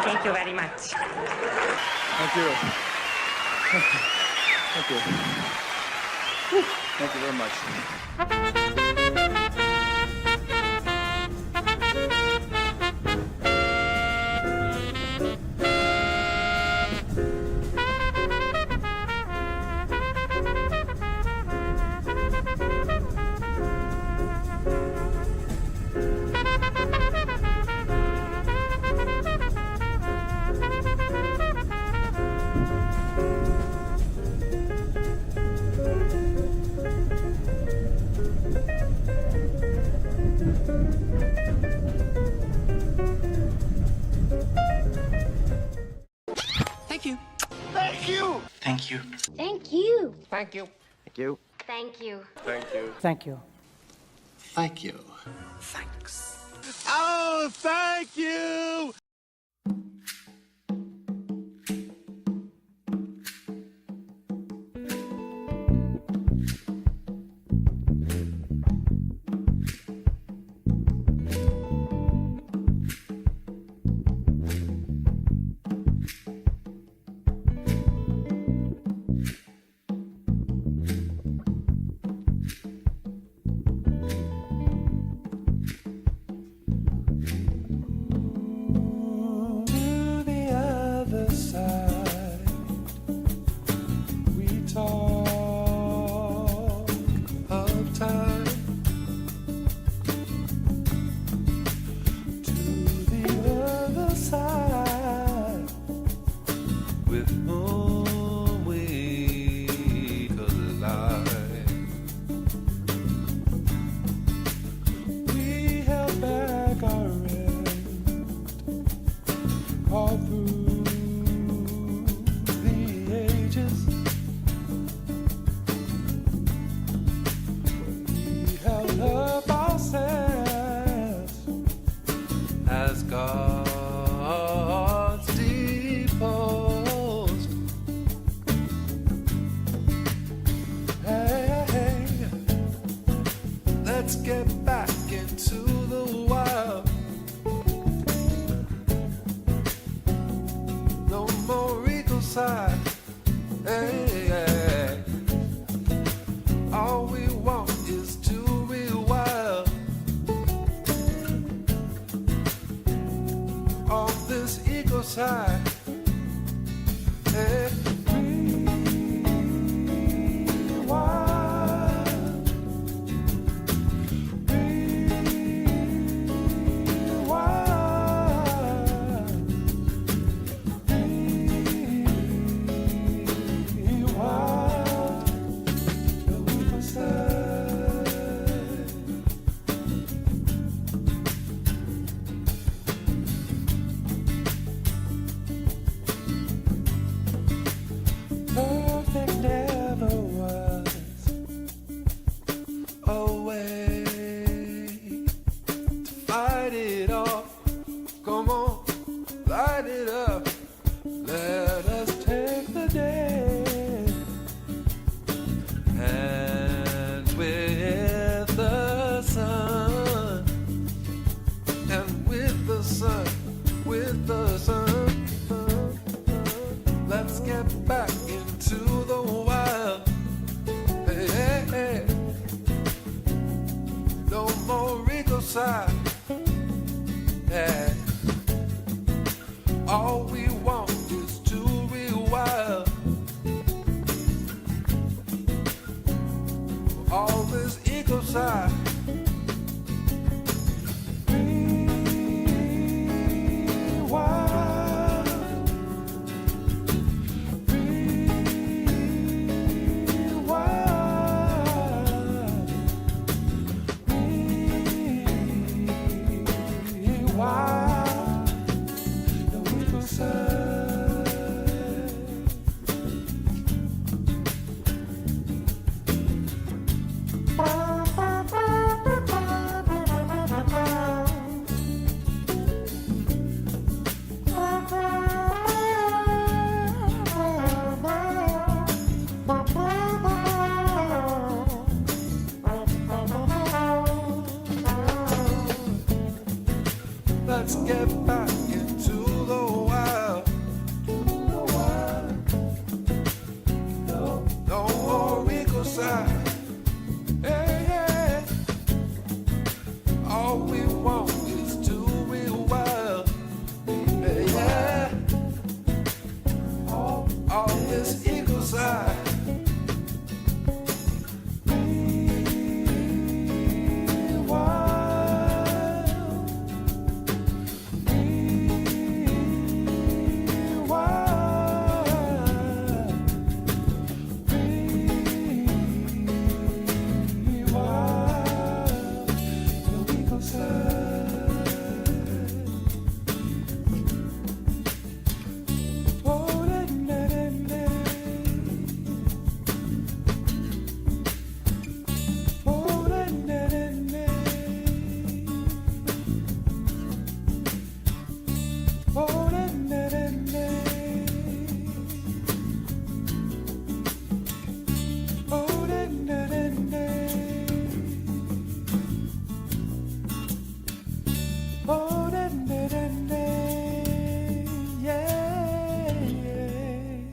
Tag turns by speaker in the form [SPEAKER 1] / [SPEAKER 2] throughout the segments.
[SPEAKER 1] Thank you very much.
[SPEAKER 2] Thank you. Thank you. Whew. Thank you very much.
[SPEAKER 3] Thank you.
[SPEAKER 4] Thank you.
[SPEAKER 3] Thank you.
[SPEAKER 5] Thank you.
[SPEAKER 4] Thank you.
[SPEAKER 2] Thank you.
[SPEAKER 5] Thank you.
[SPEAKER 4] Thank you.
[SPEAKER 6] Thank you.
[SPEAKER 3] Thank you. Thanks.
[SPEAKER 4] Oh, thank you.
[SPEAKER 7] To the other side, we talk of time. To the other side, with whom we collide. We held back our end all through the ages. We held up ourselves as God's deposed. Hey, let's get back into the wild. No more ego side. Hey, hey. All we want is to be wild. On this ego side. Hey, be wild. Be wild. Be wild. The ego side. Perfect never was a way to fight it off. Come on, light it up. Let us take the day. And with the sun, and with the sun, with the sun, let's get back into the wild. Hey, hey, hey. No more ego side. Yeah. All we want is to be wild. All this ego side. Be wild. Be wild. Be wild. The ego side. Let's get back into the wild. Oh, yeah, yeah.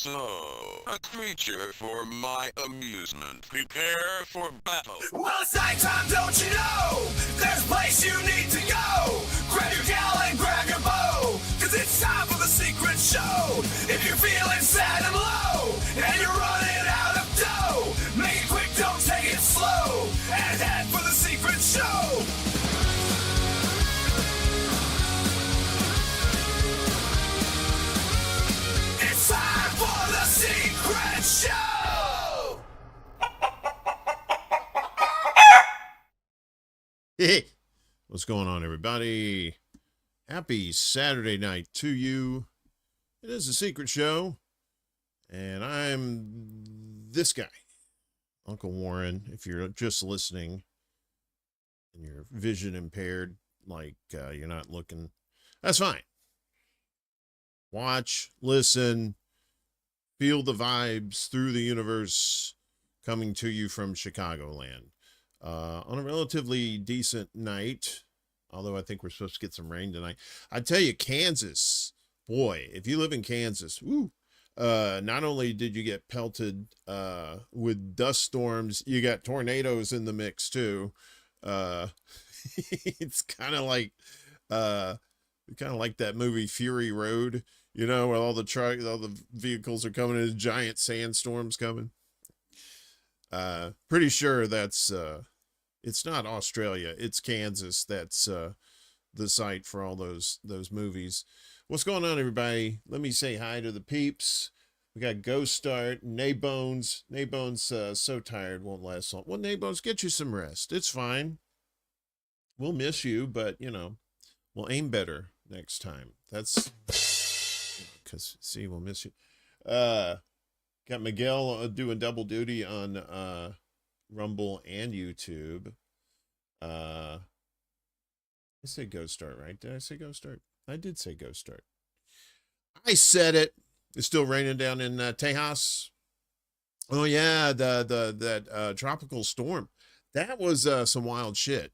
[SPEAKER 1] So, a creature for my amusement. Prepare for battle.
[SPEAKER 5] Well, it's nighttime, don't you know? There's a place you need to go. Grab your gal and grab your bow, 'cause it's time for the secret show. If you're feeling sad and low, and you're running out of dough, make it quick, don't take it slow, and head for the secret show. It's time for the secret show!
[SPEAKER 6] Hey, what's going on, everybody? Happy Saturday night to you. It is a secret show, and I'm this guy, Uncle Warren. If you're just listening and you're vision impaired, like you're not looking, that's fine. Watch, listen, feel the vibes through the universe coming to you from Chicagoland. On a relatively decent night, although I think we're supposed to get some rain tonight. I tell you, Kansas, boy, if you live in Kansas, woo, not only did you get pelted with dust storms, you got tornadoes in the mix too. It's kind of like that movie Fury Road, you know, where all the vehicles are coming in, giant sandstorms coming. Pretty sure that's it's not Australia, it's Kansas. That's the site for all those movies. What's going on, everybody? Let me say hi to the peeps. We got Ghost Start, Naybones. Naybones so tired, won't last long. Well, Naybones, get you some rest. It's fine. We'll miss you, but you know, we'll aim better next time. That's because see, we'll miss you. Got Miguel doing double duty on Rumble and YouTube. I said Go Start, right? Did I say Go Start? I did say Go Start. I said it. It's still raining down in Tejas. Oh yeah, that tropical storm. That was some wild shit.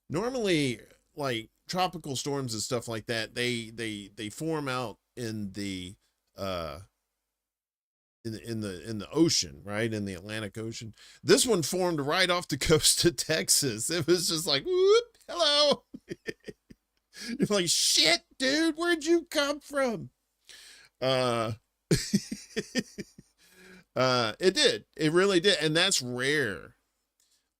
[SPEAKER 6] Normally, like tropical storms and stuff like that, they form out in the in the ocean, right? In the Atlantic Ocean. This one formed right off the coast of Texas. It was just like, whoop, hello. You're like, shit, dude, where'd you come from? It did. It really did. And that's rare.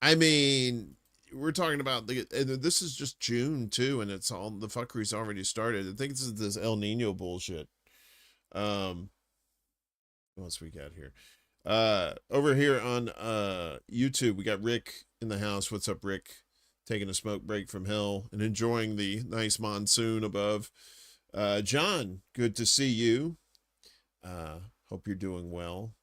[SPEAKER 6] I mean, we're talking about this is just June too, and it's all the fuckery's already started. I think this is this El Nino bullshit. What else we got here? Over here on YouTube, we got Rick in the house. What's up, Rick? Taking a smoke break from hell and enjoying the nice monsoon above. John, good to see you. Hope you're doing well.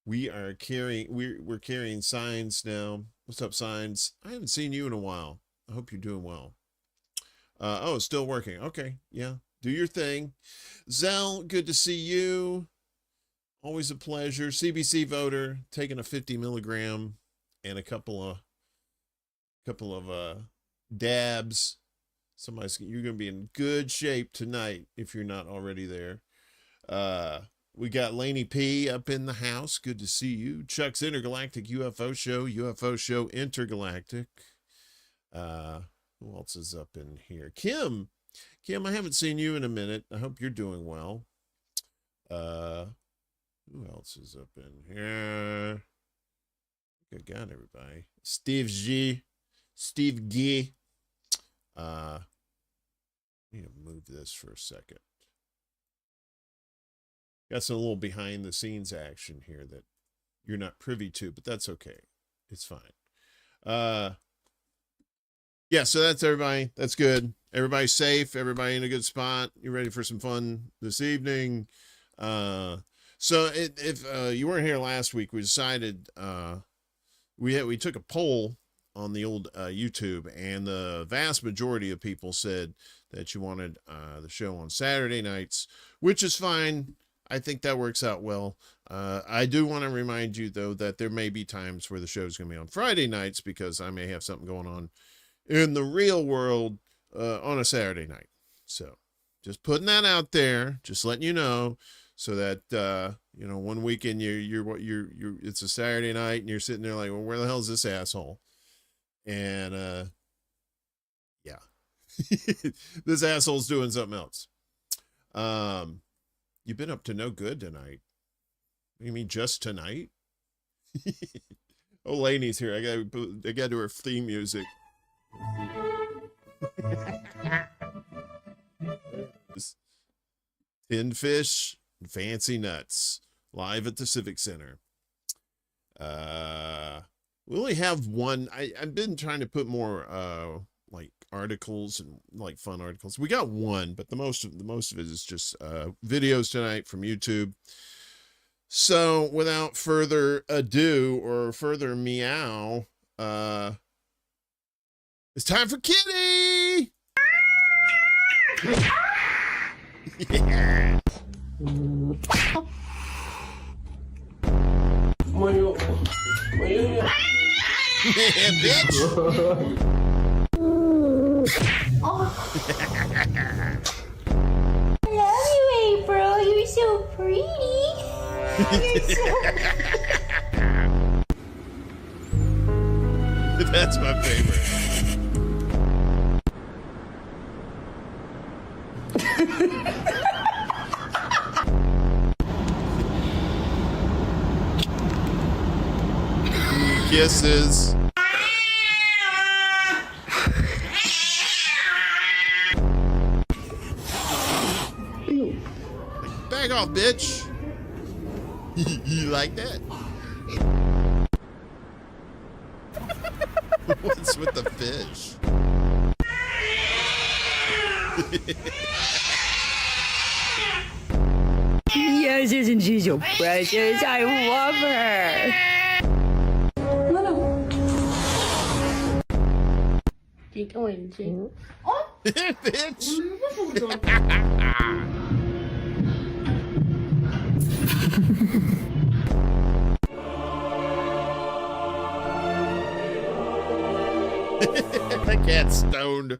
[SPEAKER 6] We're carrying signs now. What's up, signs? I haven't seen you in a while. I hope you're doing well. Oh, it's still working. Okay, yeah. Do your thing. Zell, good to see you. Always a pleasure. CBC voter, taking a 50 milligram and a couple of dabs. You're gonna be in good shape tonight if you're not already there. We got Laney P up in the house. Good to see you. Chuck's Intergalactic UFO Show Intergalactic. Who else is up in here? Kim, I haven't seen you in a minute. I hope you're doing well. Who else is up in here? I got everybody. Steve G. I need to move this for a second. Got some little behind the scenes action here that you're not privy to, but that's okay. It's fine. Yeah, so that's everybody. That's good. Everybody's safe. Everybody in a good spot. You ready for some fun this evening? So if you weren't here last week, we decided we took a poll on the old YouTube, and the vast majority of people said that you wanted the show on Saturday nights, which is fine. I think that works out well. I do want to remind you, though, that there may be times where the show is going to be on Friday nights because I may have something going on in the real world on a Saturday night. So just putting that out there, just letting you know. so that, you know, one weekend it's a Saturday night and you're sitting there like, well, where the hell is this asshole? And, yeah, this asshole's doing something else. You've been up to no good tonight. You mean just tonight? Oh, Lainey's here. I gotta do her theme music. Tinned fish, fancy nuts, live at the Civic Center. We only have one. I've been trying to put more like articles and like fun articles. We got one, but the most of it is just videos tonight from YouTube. So without further ado or further meow, it's time for Kitty. Yeah. Yeah, bitch.
[SPEAKER 8] I love you, April. You're so pretty.
[SPEAKER 6] That's my favorite. Kisses. Back off, bitch. You like that? What's with the fish?
[SPEAKER 9] Yes, isn't she so precious? I love her.
[SPEAKER 6] Bitch. That cat's stoned.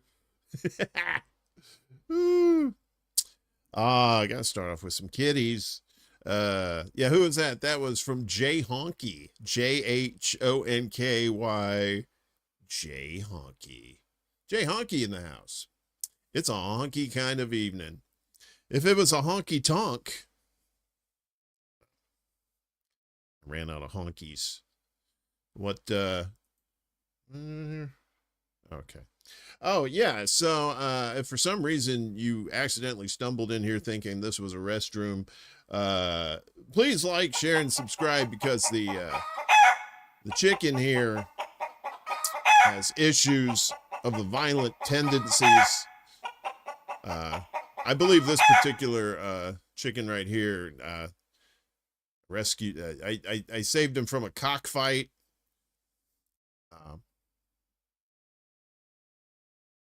[SPEAKER 6] I gotta start off with some kitties. Yeah, who was that? That was from Jay Honky. Jhonky. Jay Honky. Jay Honky in the house. It's a honky kind of evening. If it was a honky tonk, I ran out of honkies. What, okay. Oh, yeah. So, if for some reason you accidentally stumbled in here thinking this was a restroom, please like, share, and subscribe, because the chicken here has issues of the violent tendencies. I believe this particular chicken right here rescued. I saved him from a cockfight.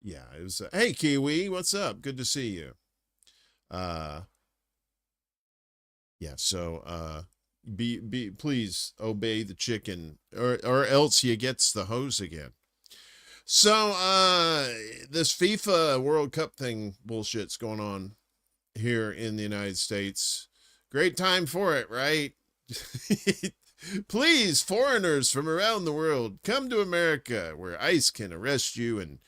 [SPEAKER 6] Yeah, it was. Hey, Kiwi, what's up? Good to see you. Yeah. So, please obey the chicken, or else you gets the hose again. So, this FIFA World Cup thing bullshit's going on here in the United States. Great time for it, right? Please, foreigners from around the world, come to America, where ICE can arrest you and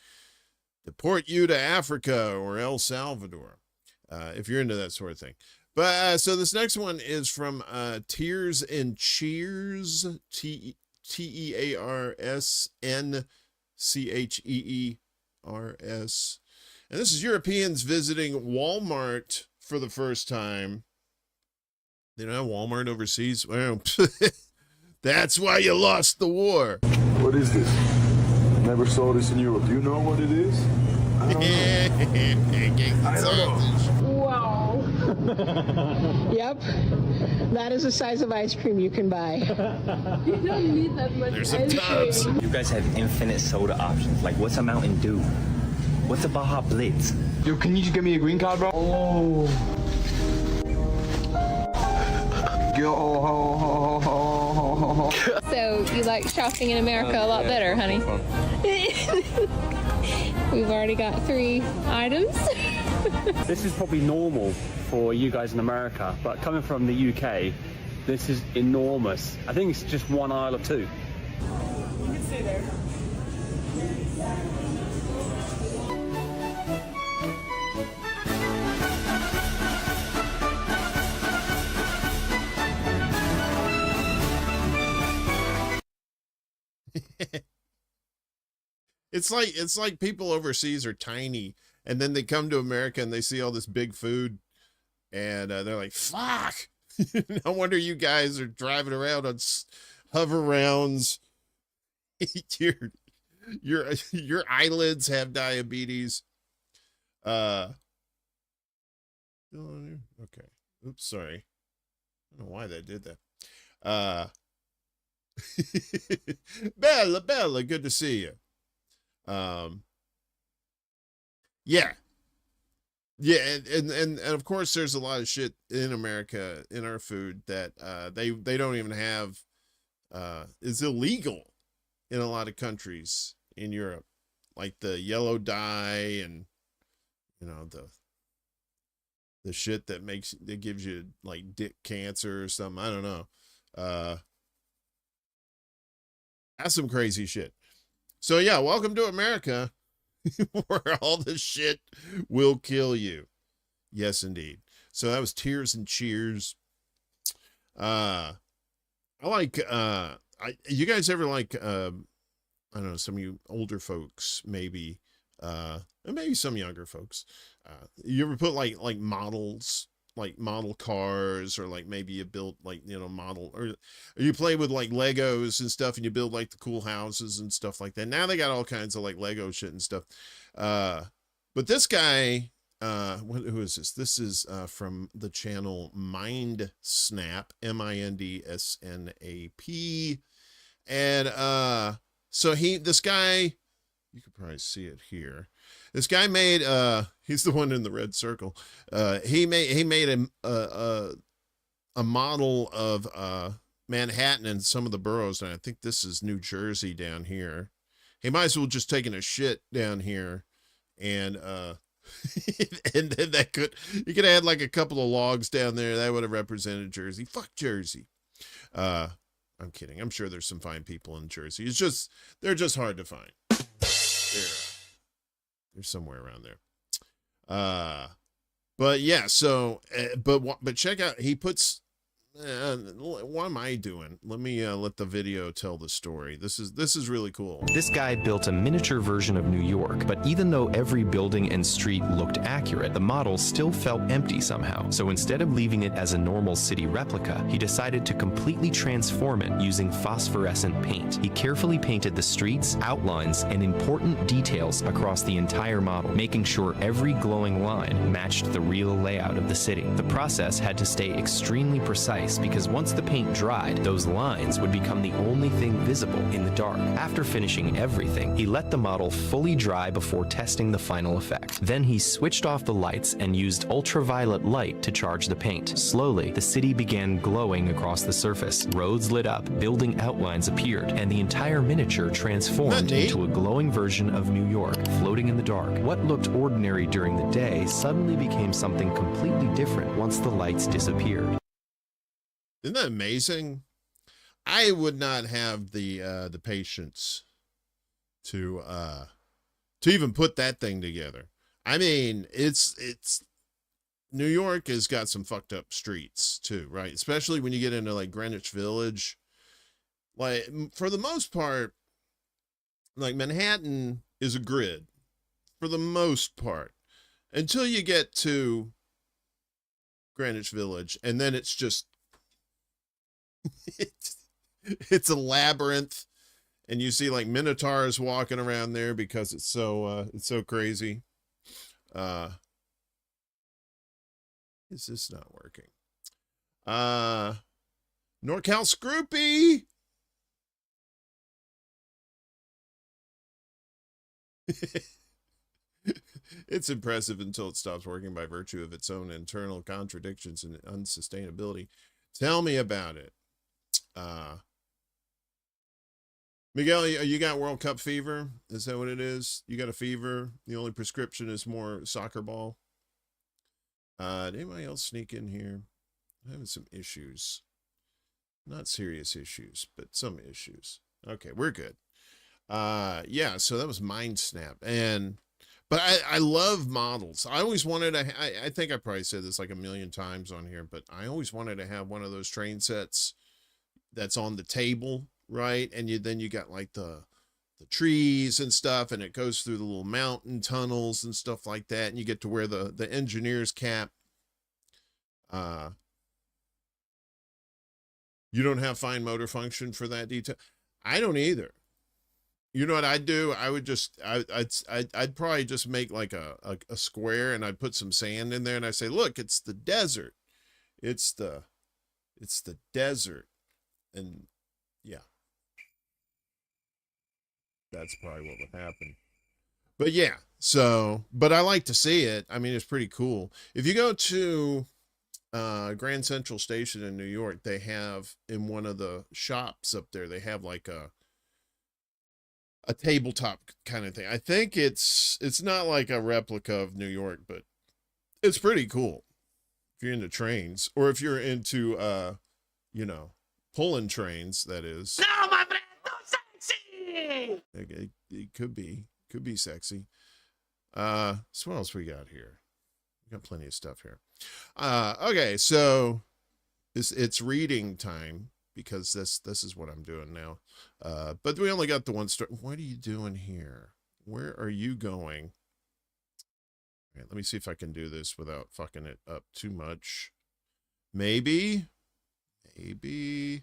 [SPEAKER 6] deport you to Africa or El Salvador, if you're into that sort of thing. But, so this next one is from Tears and Cheers, TEARSNCHEERS. And this is Europeans visiting Walmart for the first time. They don't have Walmart overseas? Well, that's why you lost the war.
[SPEAKER 10] What is this? Never saw this in Europe. Do you know what it is? I don't know.
[SPEAKER 11] Wow. Yep. That is the size of ice cream you can buy. You don't need that much
[SPEAKER 6] There's some tubs.
[SPEAKER 12] You guys have infinite soda options. Like, what's a Mountain Dew? What's a Baja Blitz?
[SPEAKER 10] Yo, can you just give me a green card, bro? Oh.
[SPEAKER 11] So you like shopping in America a lot better, honey? We've already got 3 items.
[SPEAKER 13] This is probably normal for you guys in America, but coming from the UK, this is enormous. I think it's just 1 aisle or 2.
[SPEAKER 14] You can stay there.
[SPEAKER 6] It's like people overseas are tiny, and then they come to America and they see all this big food, and they're like, "Fuck!" No wonder you guys are driving around on hover rounds. your eyelids have diabetes. Okay. Oops, sorry. I don't know why they did that. Bella, good to see you. Yeah, and of course there's a lot of shit in America in our food that they don't even have, is illegal in a lot of countries in Europe, like the yellow dye and the shit that gives you like dick cancer or something. I don't know. That's some crazy shit. So yeah, welcome to America, where all this shit will kill you. Yes, indeed. So that was Tears and Cheers. I like, you guys ever like, I don't know, some of you older folks, maybe, and maybe some younger folks, you ever put like models, like model cars, or like maybe you built like, model, or you play with like Legos and stuff, and you build like the cool houses and stuff like that. Now they got all kinds of like Lego shit and stuff. But this guy, who is this? This is from the channel Mind Snap, MINDSNAP. And so this guy, you could probably see it here. This guy made, he's the one in the red circle. He made a model of Manhattan and some of the boroughs, and I think this is New Jersey down here. He might as well just taken a shit down here, and and then you could add like a couple of logs down there that would have represented Jersey. Fuck Jersey. I'm kidding. I'm sure there's some fine people in Jersey. They're just hard to find. They're somewhere around there. But yeah, so, but check out, he puts, what am I doing? Let me let the video tell the story. This is really cool.
[SPEAKER 15] This guy built a miniature version of New York, but even though every building and street looked accurate, the model still felt empty somehow. So instead of leaving it as a normal city replica, he decided to completely transform it using phosphorescent paint. He carefully painted the streets, outlines, and important details across the entire model, making sure every glowing line matched the real layout of the city. The process had to stay extremely precise, because once the paint dried, those lines would become the only thing visible in the dark. After finishing everything, he let the model fully dry before testing the final effect. Then he switched off the lights and used ultraviolet light to charge the paint. Slowly, the city began glowing across the surface. Roads lit up, building outlines appeared, and the entire miniature transformed into a glowing version of New York, floating in the dark. What looked ordinary during the day suddenly became something completely different once the lights disappeared.
[SPEAKER 6] Isn't that amazing? I would not have the patience to even put that thing together. I mean, it's New York has got some fucked up streets too, right? Especially when you get into like Greenwich Village. Like, for the most part, like Manhattan is a grid for the most part until you get to Greenwich Village, and then it's just it's a labyrinth, and you see like minotaurs walking around there because it's so crazy. Is this not working? NorCal Scroopy. It's impressive until it stops working by virtue of its own internal contradictions and unsustainability. Tell me about it. Miguel, you got World Cup fever? Is that what it is? You got a fever? The only prescription is more soccer ball? Did anybody else sneak in here? I'm having some issues. Not serious issues, but some issues. Okay, we're good. Yeah, so that was Mind Snap. But I love models. I always wanted to, I think I probably said this like a million times on here, but I always wanted to have one of those train sets that's on the table, right? And then you got like the trees and stuff, and it goes through the little mountain tunnels and stuff like that, and you get to wear the engineer's cap. You don't have fine motor function for that detail. I don't either. You know what I'd do? I would just, I'd probably just make like a square, and I'd put some sand in there, and I say, look, it's the desert. It's the desert. And yeah, that's probably what would happen. But yeah, so, but I like to see it. I mean, it's pretty cool. If you go to Grand Central Station in New York, they have in one of the shops up there, they have like a tabletop kind of thing. I think it's not like a replica of New York, but it's pretty cool if you're into trains, or if you're into you know, pulling trains, that is.
[SPEAKER 4] No, my friend, no sexy.
[SPEAKER 6] It could be sexy. So what else we got here? We got plenty of stuff here. Okay, so it's reading time, because this is what I'm doing now. But we only got the one story. What are you doing here? Where are you going? Okay, let me see if I can do this without fucking it up too much. Maybe. Can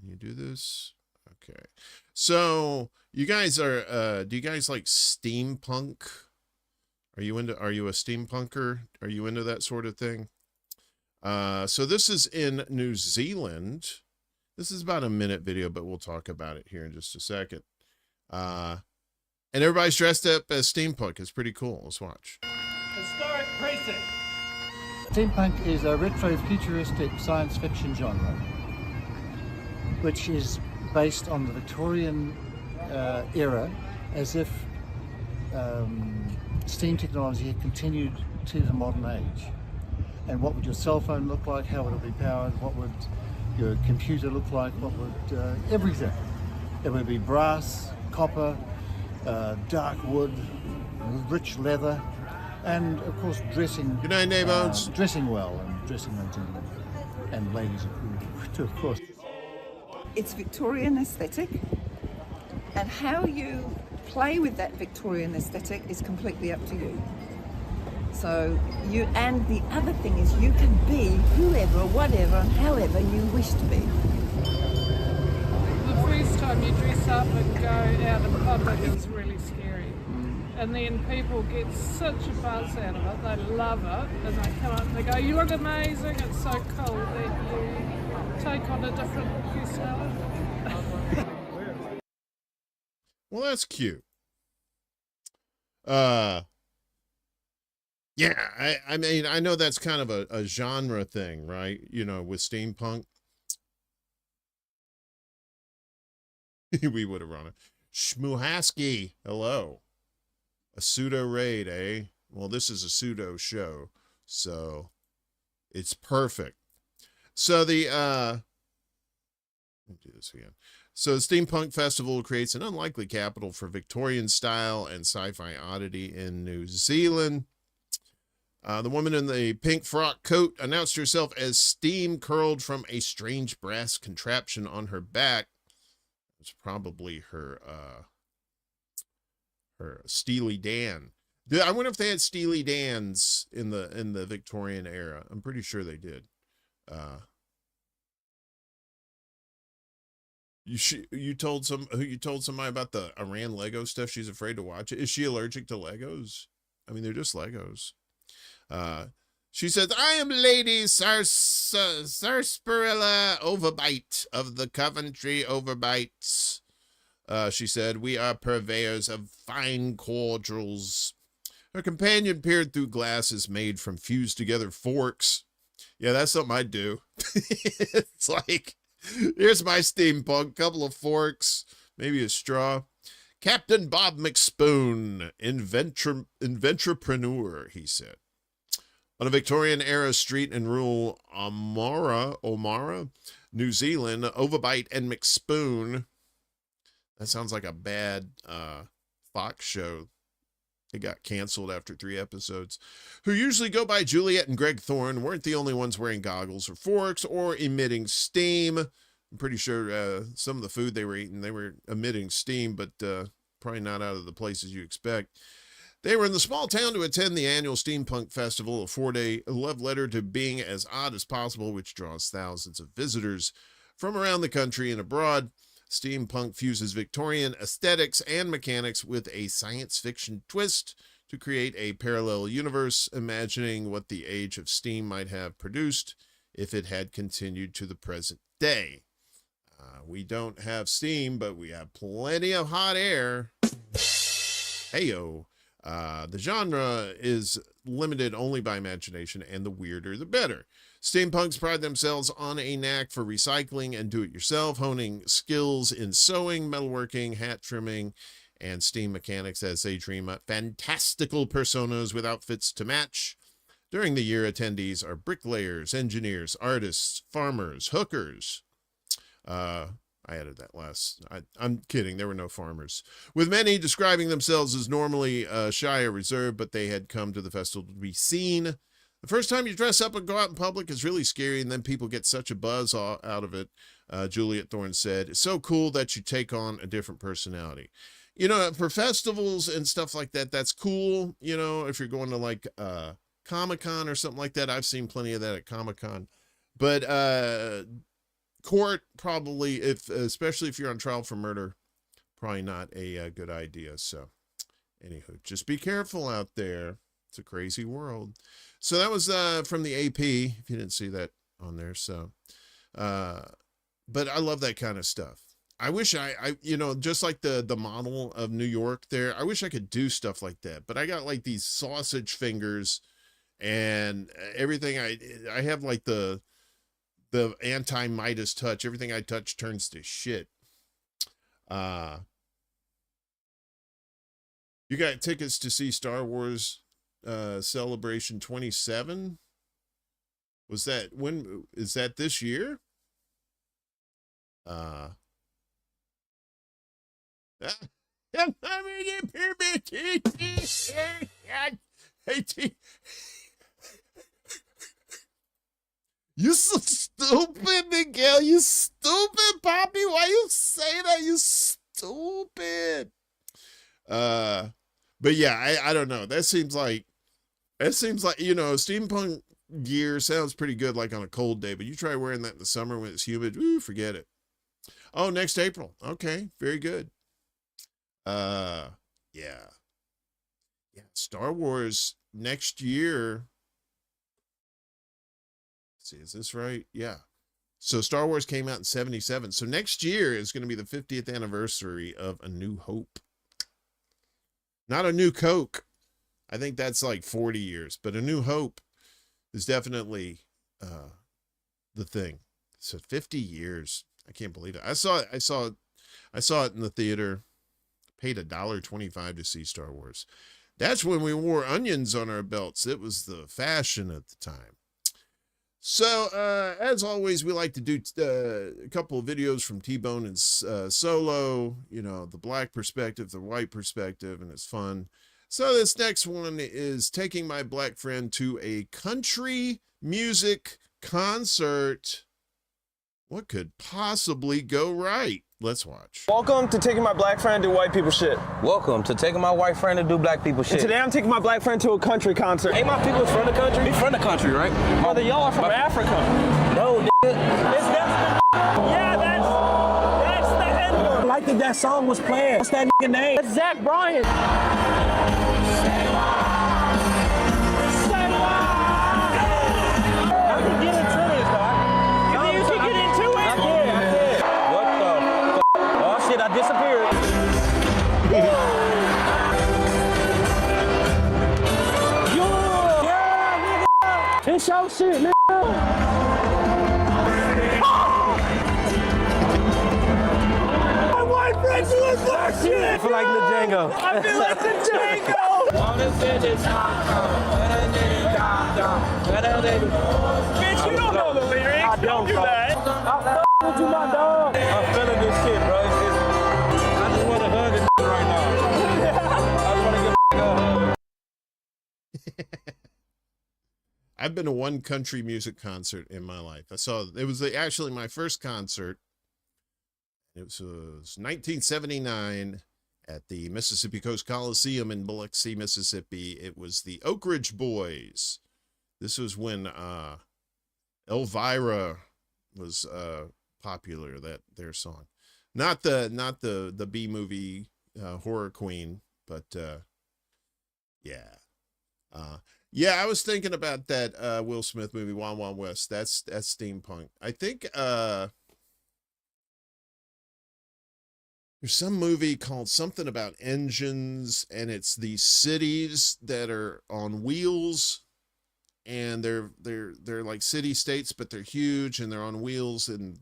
[SPEAKER 6] you do this? Okay. So you guys are, do you guys like steampunk? Are you a steampunker? Are you into that sort of thing? So this is in New Zealand. This is about a minute video, but we'll talk about it here in just a second. And everybody's dressed up as steampunk. It's pretty cool. Let's watch.
[SPEAKER 16] Historic precinct.
[SPEAKER 17] Steampunk is a retro-futuristic science fiction genre, which is based on the Victorian era, as if steam technology had continued to the modern age. And what would your cell phone look like? How would it be powered? What would your computer look like? What would everything? It would be brass, copper, dark wood, rich leather, and of course dressing.
[SPEAKER 6] Good night, neighbors.
[SPEAKER 17] Dressing well, and dressing and ladies too, of course.
[SPEAKER 18] It's Victorian aesthetic, and how you play with that Victorian aesthetic is completely up to you. So and the other thing is you can be whoever, whatever, and however you wish to be.
[SPEAKER 14] The first time you dress up and go out in public is really scary. And then people get such a buzz out of it, they love it, and they come up and they go, you look amazing, it's so cool that you take on a different personality.
[SPEAKER 6] Well, that's cute. Yeah, I mean, I know that's kind of a genre thing, right? You know, with steampunk. We would have run it. Shmuhaski, hello. A pseudo raid, eh? Well, this is a pseudo show, so it's perfect. So let me do this again. So the Steampunk Festival creates an unlikely capital for Victorian style and sci-fi oddity in New Zealand. The woman in the pink frock coat announced herself as steam curled from a strange brass contraption on her back. It's probably her Steely Dan. I wonder if they had Steely Dans in the Victorian era. I'm pretty sure they did. You told somebody about the Iran Lego stuff. She's afraid to watch it. Is she allergic to Legos? I mean, they're just Legos. She says, I am Lady Sarsaparilla Overbite of the Coventry Overbites. She said, we are purveyors of fine cordials. Her companion peered through glasses made from fused together forks. Yeah, that's something I'd do. It's like, Here's my steampunk. Couple of forks, maybe a straw. Captain Bob McSpoon, inventrepreneur, he said. On a Victorian-era street in rural Omara, New Zealand, Overbite and McSpoon. That sounds like a bad Fox show. It got canceled after 3 episodes. Who usually go by Juliet and Greg Thorne, weren't the only ones wearing goggles or forks or emitting steam. I'm pretty sure some of the food they were eating, they were emitting steam, but probably not out of the places you expect. They were in the small town to attend the annual Steampunk Festival, a 4-day love letter to being as odd as possible, which draws thousands of visitors from around the country and abroad. Steampunk fuses Victorian aesthetics and mechanics with a science fiction twist to create a parallel universe, imagining what the age of steam might have produced if it had continued to the present day. We don't have steam, but we have plenty of hot air. Heyo. The genre is limited only by imagination, and the weirder the better. Steampunks pride themselves on a knack for recycling and do-it-yourself, honing skills in sewing, metalworking, hat trimming, and steam mechanics as they dream up fantastical personas with outfits to match. During the year, attendees are bricklayers, engineers, artists, farmers, hookers. I added that last. I'm kidding. There were no farmers. With many describing themselves as normally shy or reserved, but they had come to the festival to be seen. The first time you dress up and go out in public is really scary, and then people get such a buzz out of it, Juliet Thorne said. It's so cool that you take on a different personality. You know, for festivals and stuff like that, that's cool. You know, if you're going to like Comic-Con or something like that, I've seen plenty of that at Comic-Con. But court, probably, especially if you're on trial for murder, probably not a good idea. So anywho, just be careful out there. It's a crazy world. So that was from the AP, if you didn't see that on there. So but I love that kind of stuff. I wish I you know, just like the model of New York there, I wish I could do stuff like that, but I got like these sausage fingers and everything. I have like the anti-Midas touch. Everything I touch turns to shit. You got tickets to see Star Wars Celebration 27? Was that, when is that, this year? You so stupid, Miguel. You stupid, Poppy. Why you say that? You stupid. But yeah, I don't know. That seems like, you know, steampunk gear sounds pretty good like on a cold day, but you try wearing that in the summer when it's humid, ooh, forget it. Oh, next April. Okay, very good. Yeah. Yeah, Star Wars next year. Let's see, is this right? Yeah. So Star Wars came out in 77. So next year is going to be the 50th anniversary of A New Hope. Not A New Coke. I think that's like 40 years, but A New Hope is definitely the thing. So 50 years. I can't believe it. I saw it in the theater. Paid $1.25 to see Star Wars. That's when we wore onions on our belts. It was the fashion at the time. So, as always, we like to do a couple of videos from T-Bone and Solo, you know, the black perspective, the white perspective, and it's fun. So this next one is taking my black friend to a country music concert. What could possibly go right? Let's watch.
[SPEAKER 19] Welcome to taking my black friend to white people shit. Welcome to taking my white friend to do black people shit. And today I'm taking my black friend to a country concert. Ain't my people from the country? We from the country, right? Brother, y'all are from Africa. No, nigga. Yeah, that's the N-word. I like that song was playing. What's that nigga name? That's Zach Bryan. I can get into this, dog. You can get into it? I can. What the oh shit, I disappeared. Yeah, nigga. It's your shit, nigga. I feel like black shit. I feel like the Django. I feel like the Django. Bitch, you don't know the lyrics. I don't do that. I f***ing to my dog. I'm feeling this shit, bro. I just want to hug a right now. I just want to give a hug.
[SPEAKER 6] I've been to one country music concert in my life. It was actually my first concert. It was 1979 at the Mississippi Coast Coliseum in Biloxi, Mississippi. It was the Oak Ridge Boys. This was when Elvira was popular, their song. Not the B movie horror queen, but yeah. Yeah, I was thinking about that Will Smith movie, Wild Wild West. That's steampunk. I think there's some movie called something about engines, and it's these cities that are on wheels, and they're like city states, but they're huge and they're on wheels, and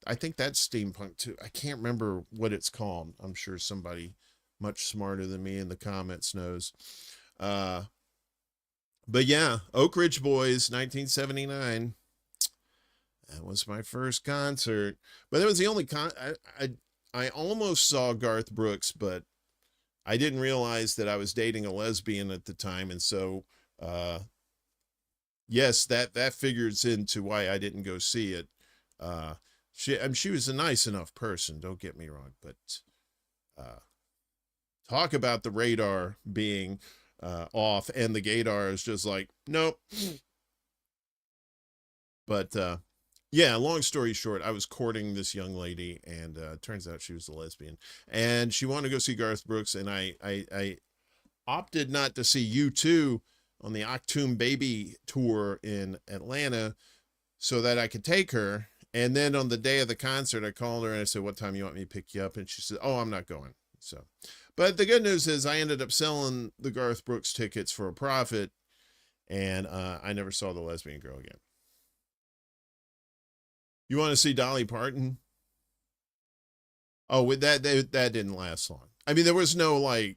[SPEAKER 6] I think that's steampunk too. I can't remember what it's called. I'm sure somebody much smarter than me in the comments knows. But yeah, Oak Ridge Boys, 1979. That was my first concert, but that was the only I almost saw Garth Brooks, but I didn't realize that I was dating a lesbian at the time, and so yes, that figures into why I didn't go see it. She was a nice enough person, don't get me wrong, but talk about the radar being off, and the gaydar is just like, nope. But yeah, long story short, I was courting this young lady, and turns out she was a lesbian, and she wanted to go see Garth Brooks, and I opted not to see U2 on the Octoon Baby tour in Atlanta so that I could take her. And then on the day of the concert, I called her and I said, what time you want me to pick you up? And she said, oh, I'm not going. So, but the good news is I ended up selling the Garth Brooks tickets for a profit, and I never saw the lesbian girl again. You want to see Dolly Parton? Oh, with that didn't last long. I mean, there was no like,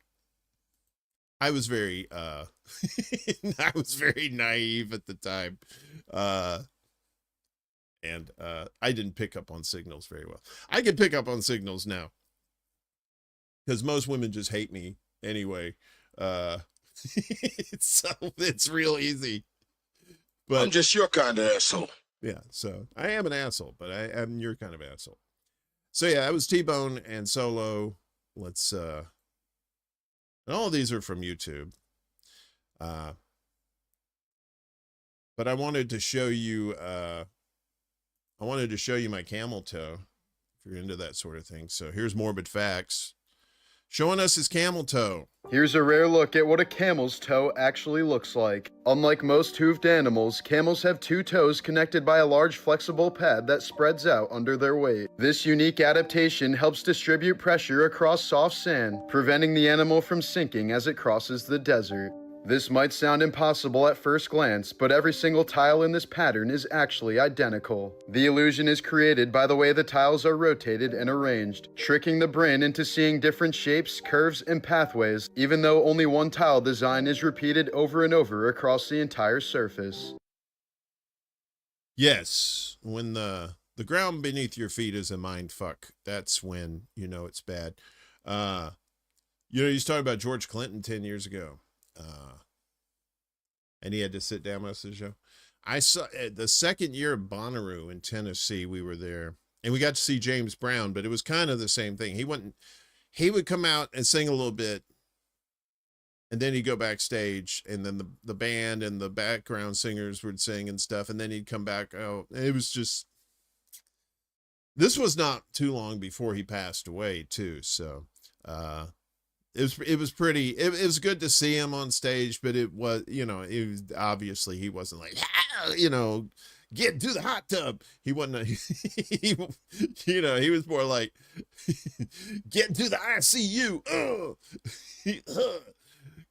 [SPEAKER 6] I was very I was very naive at the time. And I didn't pick up on signals very well. I can pick up on signals now, because most women just hate me anyway. So it's real easy. But
[SPEAKER 1] I'm just your kind of asshole.
[SPEAKER 6] Yeah, so I am an asshole, but I am your kind of asshole. So yeah, I was T-Bone and Solo. Let's and all of these are from YouTube. But I wanted to show you my camel toe, if you're into that sort of thing. So here's Morbid Facts, showing us his camel toe.
[SPEAKER 20] Here's a rare look at what a camel's toe actually looks like. Unlike most hoofed animals, camels have two toes connected by a large flexible pad that spreads out under their weight. This unique adaptation helps distribute pressure across soft sand, preventing the animal from sinking as it crosses the desert. This might sound impossible at first glance, but every single tile in this pattern is actually identical. The illusion is created by the way the tiles are rotated and arranged, tricking the brain into seeing different shapes, curves, and pathways, even though only one tile design is repeated over and over across the entire surface.
[SPEAKER 6] Yes, when the ground beneath your feet is a mind fuck, that's when you know it's bad. You know, you talking about George Clinton 10 years ago. And he had to sit down most of the show. I saw the second year of Bonnaroo in Tennessee. We were there, and we got to see James Brown, but it was kind of the same thing. He would come out and sing a little bit, and then he'd go backstage, and then the band and the background singers would sing and stuff, and then he'd come back. Oh, it was just, this was not too long before he passed away too. So, it was pretty, it was good to see him on stage, but it was, you know, it was obviously he wasn't like, you know, get to the hot tub. He wasn't, you know, he was more like, get to the ICU.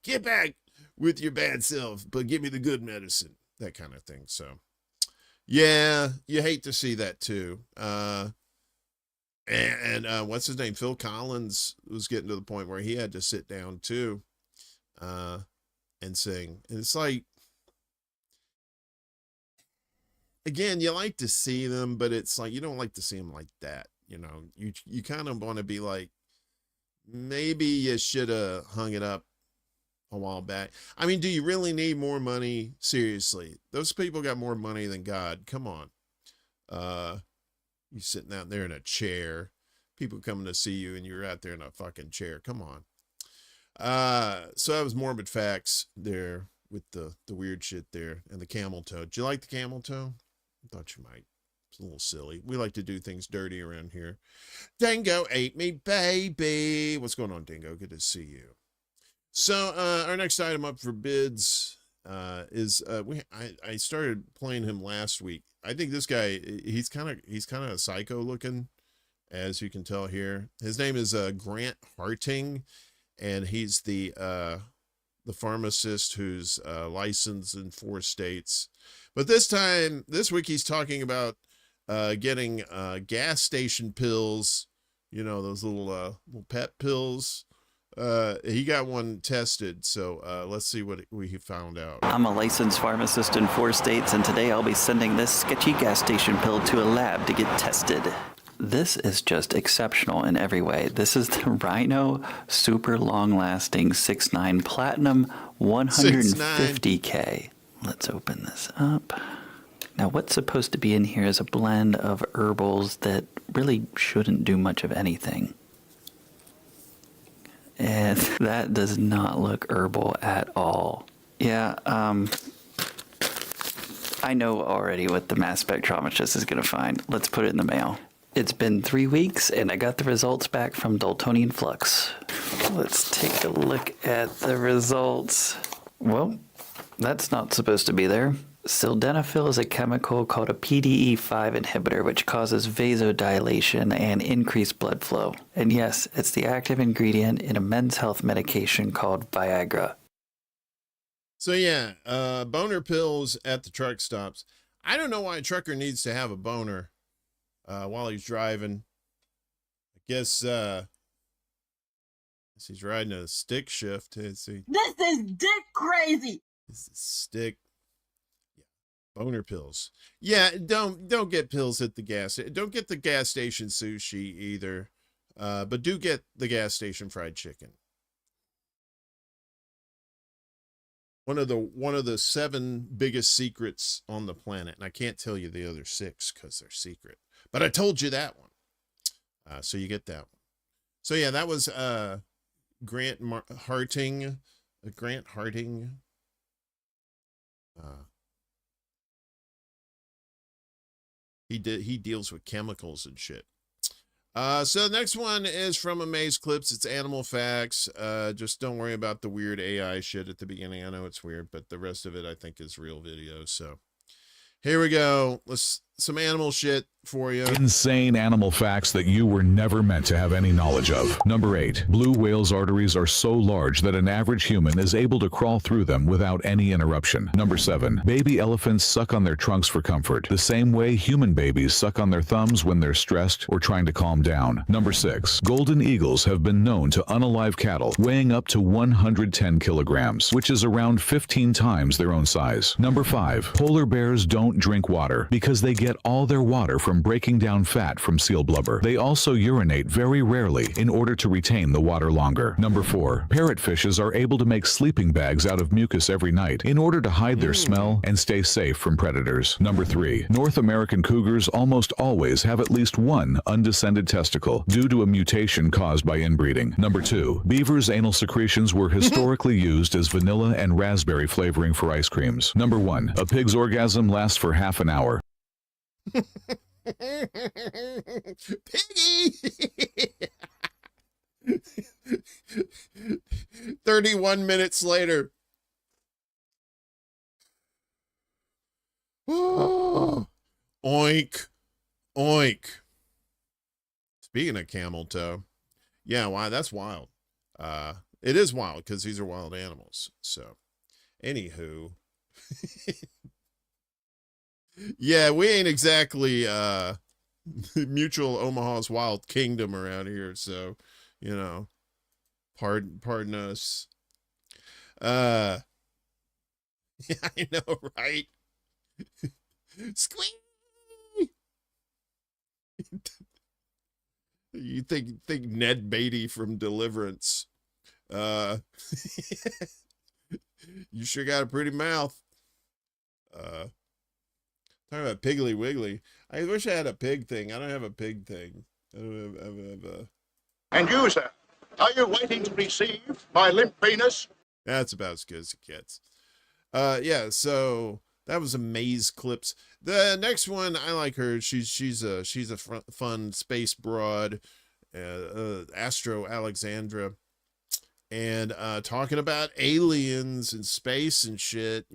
[SPEAKER 6] Get back with your bad self, but give me the good medicine, that kind of thing. So yeah, you hate to see that too. And what's his name? Phil Collins was getting to the point where he had to sit down too, and sing. And it's like, again, you like to see them, but it's like, you don't like to see them like that. You know, you kind of want to be like, maybe you should have hung it up a while back. I mean, do you really need more money? Seriously, those people got more money than God. Come on. You sitting out there in a chair, people coming to see you, and you're out there in a fucking chair. Come on. So that was morbid facts there with the weird shit there and the camel toe. Did you like the camel toe? I thought you might. It's a little silly. We like to do things dirty around here. Dingo ate me, baby. What's going on, Dingo? Good to see you. So our next item up for bids is I started playing him last week. I think this guy, he's kind of a psycho looking, as you can tell here. His name is Grant Harting, and he's the pharmacist who's licensed in 4 states. But this week he's talking about getting gas station pills, you know, those little pet pills. He got one tested, so let's see what he found out.
[SPEAKER 21] I'm a licensed pharmacist in 4 states, and today I'll be sending this sketchy gas station pill to a lab to get tested. This is just exceptional in every way. This is the Rhino Super Long Lasting 6.9 Platinum 150K. Let's open this up. Now, what's supposed to be in here is a blend of herbals that really shouldn't do much of anything. And that does not look herbal at all. Yeah, I know already what the mass spectrometrist is going to find. Let's put it in the mail. It's been 3 weeks, and I got the results back from Daltonian Flux. Let's take a look at the results. Well, that's not supposed to be there. Sildenafil is a chemical called a PDE5 inhibitor, which causes vasodilation and increased blood flow. And yes, it's the active ingredient in a men's health medication called Viagra.
[SPEAKER 6] So yeah, boner pills at the truck stops. I don't know why a trucker needs to have a boner while he's driving. I guess he's riding a stick shift. This is
[SPEAKER 9] dick crazy.
[SPEAKER 6] This is stick. Boner pills. Yeah, don't get pills at the gas. Don't get the gas station sushi either. But do get the gas station fried chicken. One of the 7 biggest secrets on the planet, and I can't tell you the other 6 because they're secret. But I told you that one. So you get that one. So yeah, that was Grant Harting. Grant Harting. He deals with chemicals and shit. So the next one is from Amaze Clips. It's Animal Facts. Just don't worry about the weird AI shit at the beginning. I know it's weird, but the rest of it I think is real videos. So here we go. Some animal shit for you.
[SPEAKER 22] Insane animal facts that you were never meant to have any knowledge of. Number 8. Blue whales' arteries are so large that an average human is able to crawl through them without any interruption. Number 7. Baby elephants suck on their trunks for comfort, the same way human babies suck on their thumbs when they're stressed or trying to calm down. Number 6. Golden eagles have been known to unalive cattle weighing up to 110 kilograms, which is around 15 times their own size. Number 5. Polar bears don't drink water because they get all their water from breaking down fat from seal blubber. They also urinate very rarely in order to retain the water longer. Number 4. Parrotfishes are able to make sleeping bags out of mucus every night in order to hide their smell and stay safe from predators. Number 3. North American cougars almost always have at least one undescended testicle due to a mutation caused by inbreeding. Number 2. Beavers' anal secretions were historically used as vanilla and raspberry flavoring for ice creams. Number 1. A pig's orgasm lasts for half an hour.
[SPEAKER 6] Piggy. 31 minutes later. Oink. Oink. Speaking of camel toe. Yeah, why? That's wild. It is wild because these are wild animals. So, anywho. Yeah, we ain't exactly Mutual Omaha's Wild Kingdom around here, so pardon us. Yeah, I know, right? Squeak. You think Ned Beatty from Deliverance. You sure got a pretty mouth. Talking about Piggly Wiggly. I wish I had a pig thing. I don't have a pig thing. I don't have a...
[SPEAKER 2] And you, sir, are you waiting to receive my limp penis?
[SPEAKER 6] That's about as good as it gets. Yeah, so that was a Maze Clips. The next one, I like her. She's a fun space broad, Astro Alexandra, and talking about aliens and space and shit.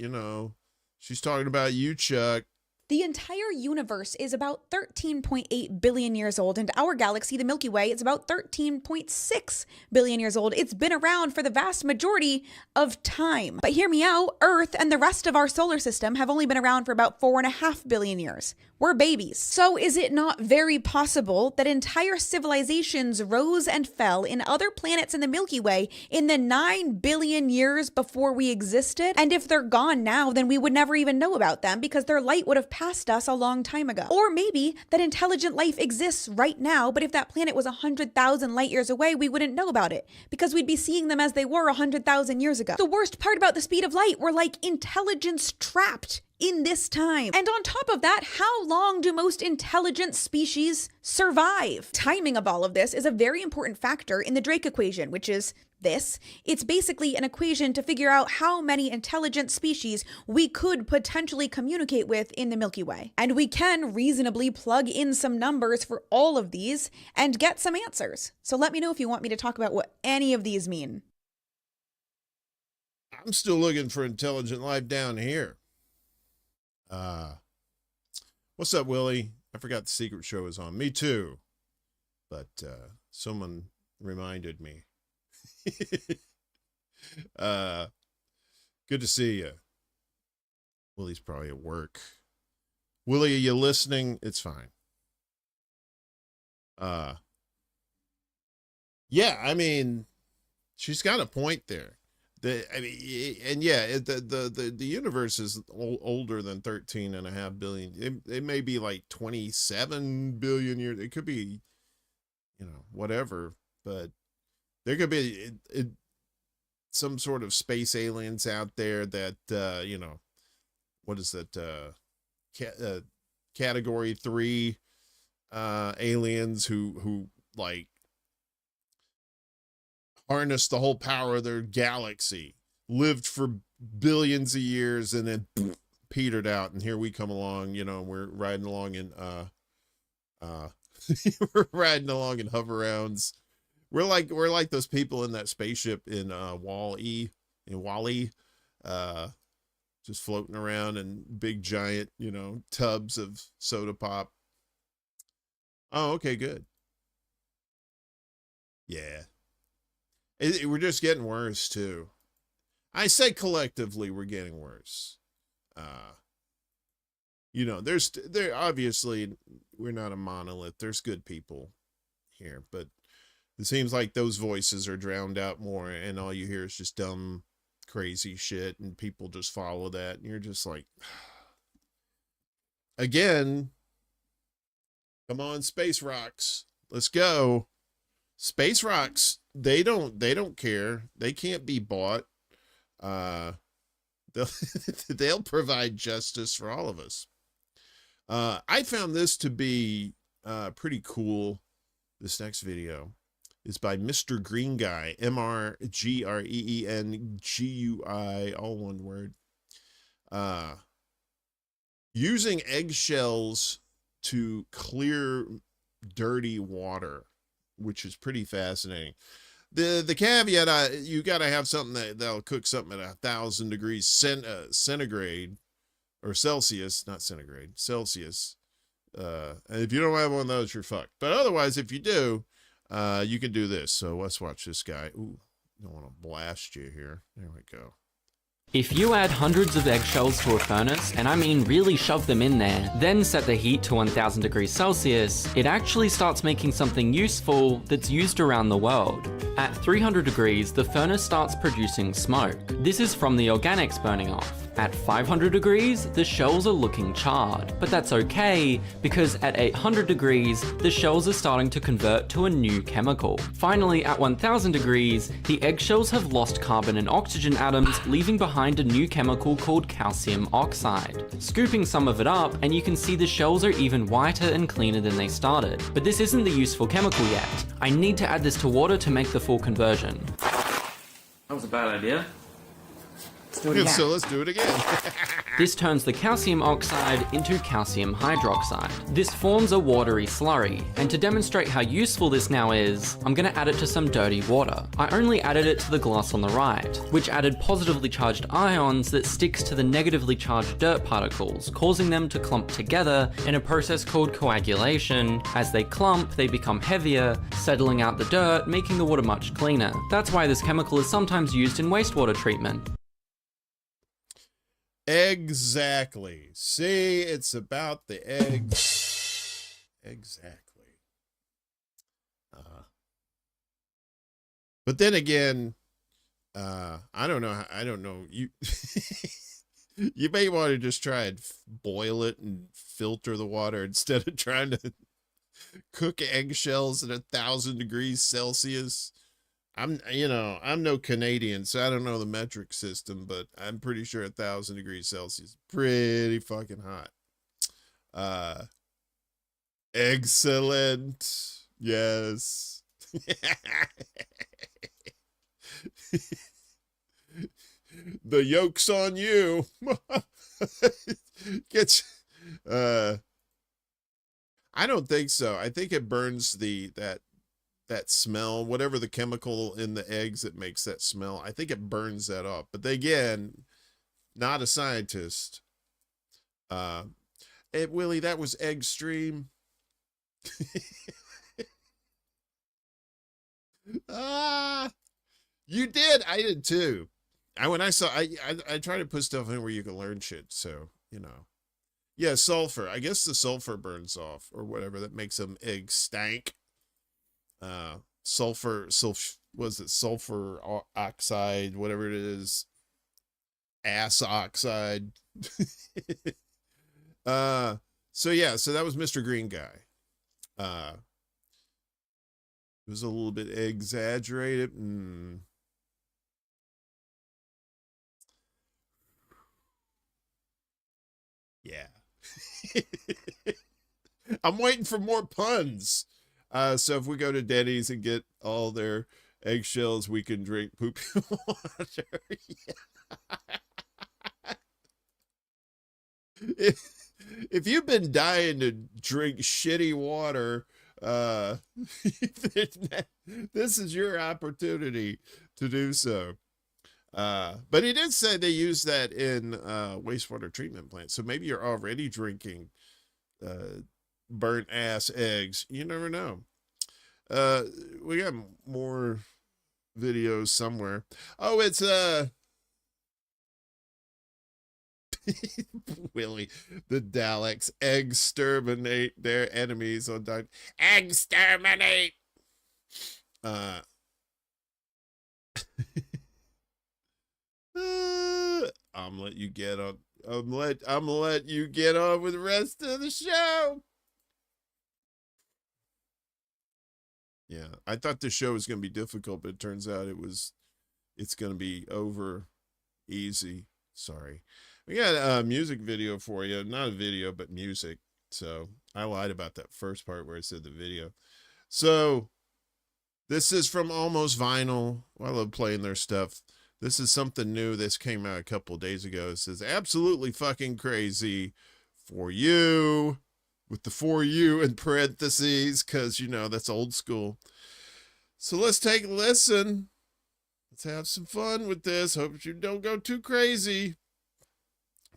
[SPEAKER 6] She's talking about you, Chuck.
[SPEAKER 3] The entire universe is about 13.8 billion years old, and our galaxy, the Milky Way, is about 13.6 billion years old. It's been around for the vast majority of time. But hear me out, Earth and the rest of our solar system have only been around for about 4.5 billion years. We're babies. So is it not very possible that entire civilizations rose and fell in other planets in the Milky Way in the 9 billion years before we existed? And if they're gone now, then we would never even know about them because their light would have passed us a long time ago. Or maybe that intelligent life exists right now, but if that planet was 100,000 light years away, we wouldn't know about it because we'd be seeing them as they were 100,000 years ago. The worst part about the speed of light, we're like intelligence trapped in this time. And on top of that, how long do most intelligent species survive? Timing of all of this is a very important factor in the Drake equation, which is this. It's basically an equation to figure out how many intelligent species we could potentially communicate with in the Milky Way. And we can reasonably plug in some numbers for all of these and get some answers. So let me know if you want me to talk about what any of these mean.
[SPEAKER 6] I'm still looking for intelligent life down here. What's up, Willie? I forgot the secret show is on. Me too. But someone reminded me. Good to see you. Willie's probably at work. Willie, are you listening? It's fine. Yeah, I mean, she's got a point there. The universe is older than 13.5 billion. It may be like 27 billion years. It could be, whatever, but there could be some sort of space aliens out there that, what is that? Category 3 aliens who like harnessed the whole power of their galaxy, lived for billions of years, and then petered out. And here we come along, we're riding along in we're riding along in hover-rounds. We're like those people in that spaceship in Wall-E, just floating around in big giant, tubs of soda pop. Oh, okay, good. Yeah. We're just getting worse too. I say collectively we're getting worse. There obviously we're not a monolith. There's good people here, but it seems like those voices are drowned out more, and all you hear is just dumb, crazy shit, and people just follow that, and you're just like, again, come on, space rocks, let's go. Space rocks, they don't care. They can't be bought. They'll provide justice for all of us. I found this to be pretty cool. This next video is by Mr. Green Guy, MrGreengui, all one word. Using eggshells to clear dirty water, which is pretty fascinating. The caveat, you got to have something that'll cook something at 1,000 degrees centigrade, or Celsius, not centigrade, Celsius. And if you don't have one of those, you're fucked. But otherwise, if you do, you can do this. So let's watch this guy. Ooh, don't want to blast you here. There we go.
[SPEAKER 5] If you add hundreds of eggshells to a furnace, and I mean really shove them in there, then set the heat to 1000 degrees Celsius, it actually starts making something useful that's used around the world. At 300 degrees, the furnace starts producing smoke. This is from the organics burning off. At 500 degrees, the shells are looking charred, but that's okay because at 800 degrees, the shells are starting to convert to a new chemical. Finally, at 1000 degrees, the eggshells have lost carbon and oxygen atoms, leaving behind a new chemical called calcium oxide. Scooping some of it up, and you can see the shells are even whiter and cleaner than they started. But this isn't the useful chemical yet. I need to add this to water to make the full conversion.
[SPEAKER 7] That was a bad idea.
[SPEAKER 6] Let's do it again. So let's do it again.
[SPEAKER 5] This turns the calcium oxide into calcium hydroxide. This forms a watery slurry, and to demonstrate how useful this now is, I'm going to add it to some dirty water. I only added it to the glass on the right, which added positively charged ions that sticks to the negatively charged dirt particles, causing them to clump together in a process called coagulation. As they clump, they become heavier, settling out the dirt, making the water much cleaner. That's why this chemical is sometimes used in wastewater treatment.
[SPEAKER 6] Exactly. See, it's about the eggs. Exactly. But then again, I don't know. You you may want to just try and boil it and filter the water instead of trying to cook eggshells at 1000 degrees Celsius. I'm no Canadian, so I don't know the metric system, but I'm pretty sure 1000 degrees Celsius, pretty fucking hot. Excellent. Yes. The yoke's on you. I don't think so. I think it burns that smell, whatever the chemical in the eggs that makes that smell. I think it burns that off. But again, not a scientist. Willie, that was egg stream. You did. I did too. I try to put stuff in where you can learn shit. So, yeah, sulfur. I guess the sulfur burns off or whatever that makes them eggs stank. Sulfur oxide, whatever it is, ass oxide. So that was Mr. Green Guy. It was a little bit exaggerated. Yeah. I'm waiting for more puns. So if we go to Denny's and get all their eggshells, we can drink poopy water. Yeah. If you've been dying to drink shitty water, this is your opportunity to do so. But he did say they use that in wastewater treatment plants. So maybe you're already drinking burnt ass eggs. You never know. We got more videos somewhere. Oh, it's Willie, the Daleks exterminate their enemies on time. Exterminate. I'm let you get on. I'm let you get on with the rest of the show. Yeah, I thought the show was going to be difficult, but it turns out it's going to be over easy. Sorry. We got a music video for you. Not a video, but music. So I lied about that first part where I said the video. So this is from Almost Vinyl. I love playing their stuff. This is something new. This came out a couple of days ago. It says, absolutely fucking crazy for you. With the for you in parentheses, because, that's old school. So let's take a listen. Let's have some fun with this. Hope you don't go too crazy.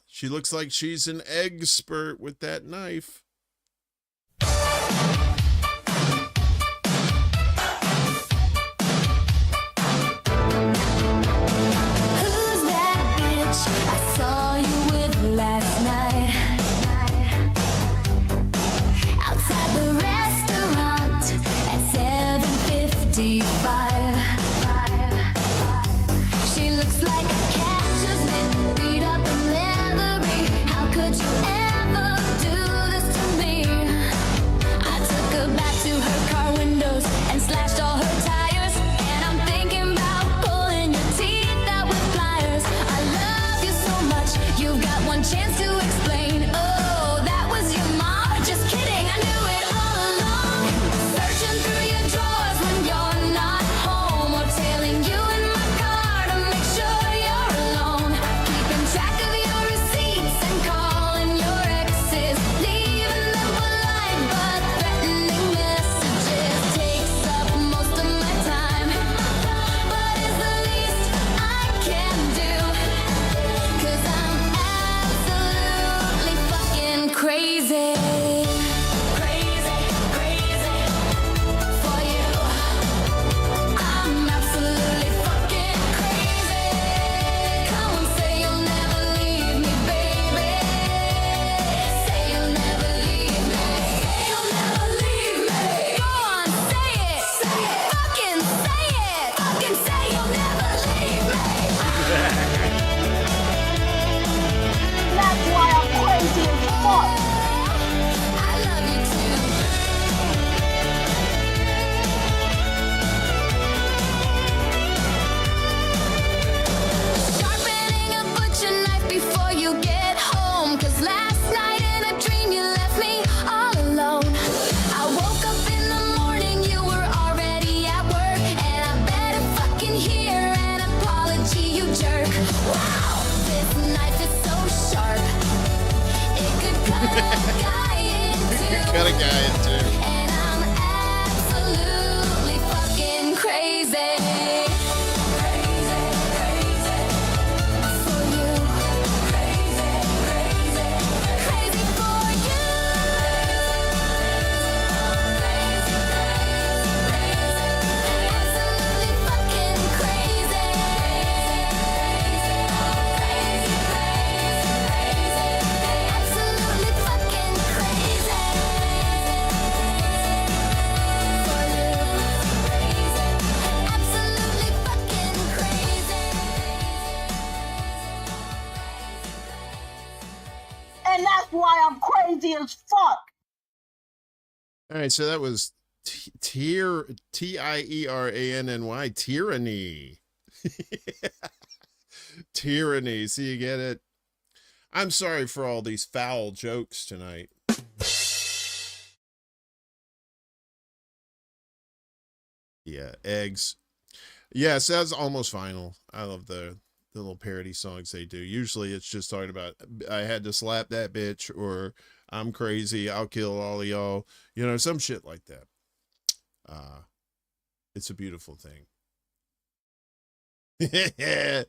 [SPEAKER 6] She looks like she's an expert with that knife.
[SPEAKER 8] Who's that
[SPEAKER 10] jerk. Wow, this knife is so sharp. It could cut a guy in two.
[SPEAKER 6] Cut a guy in two.
[SPEAKER 10] And I'm absolutely fucking crazy.
[SPEAKER 12] And that's why I'm crazy as fuck.
[SPEAKER 6] All right, so that was Tieranny, tyranny. Tyranny. See, you get it? I'm sorry for all these foul jokes tonight. Yeah, eggs. Yes, that's almost final. I love the little parody songs they do. Usually it's just talking about, I had to slap that bitch, or I'm crazy, I'll kill all of y'all. You know, some shit like that. It's a beautiful thing. Yeah,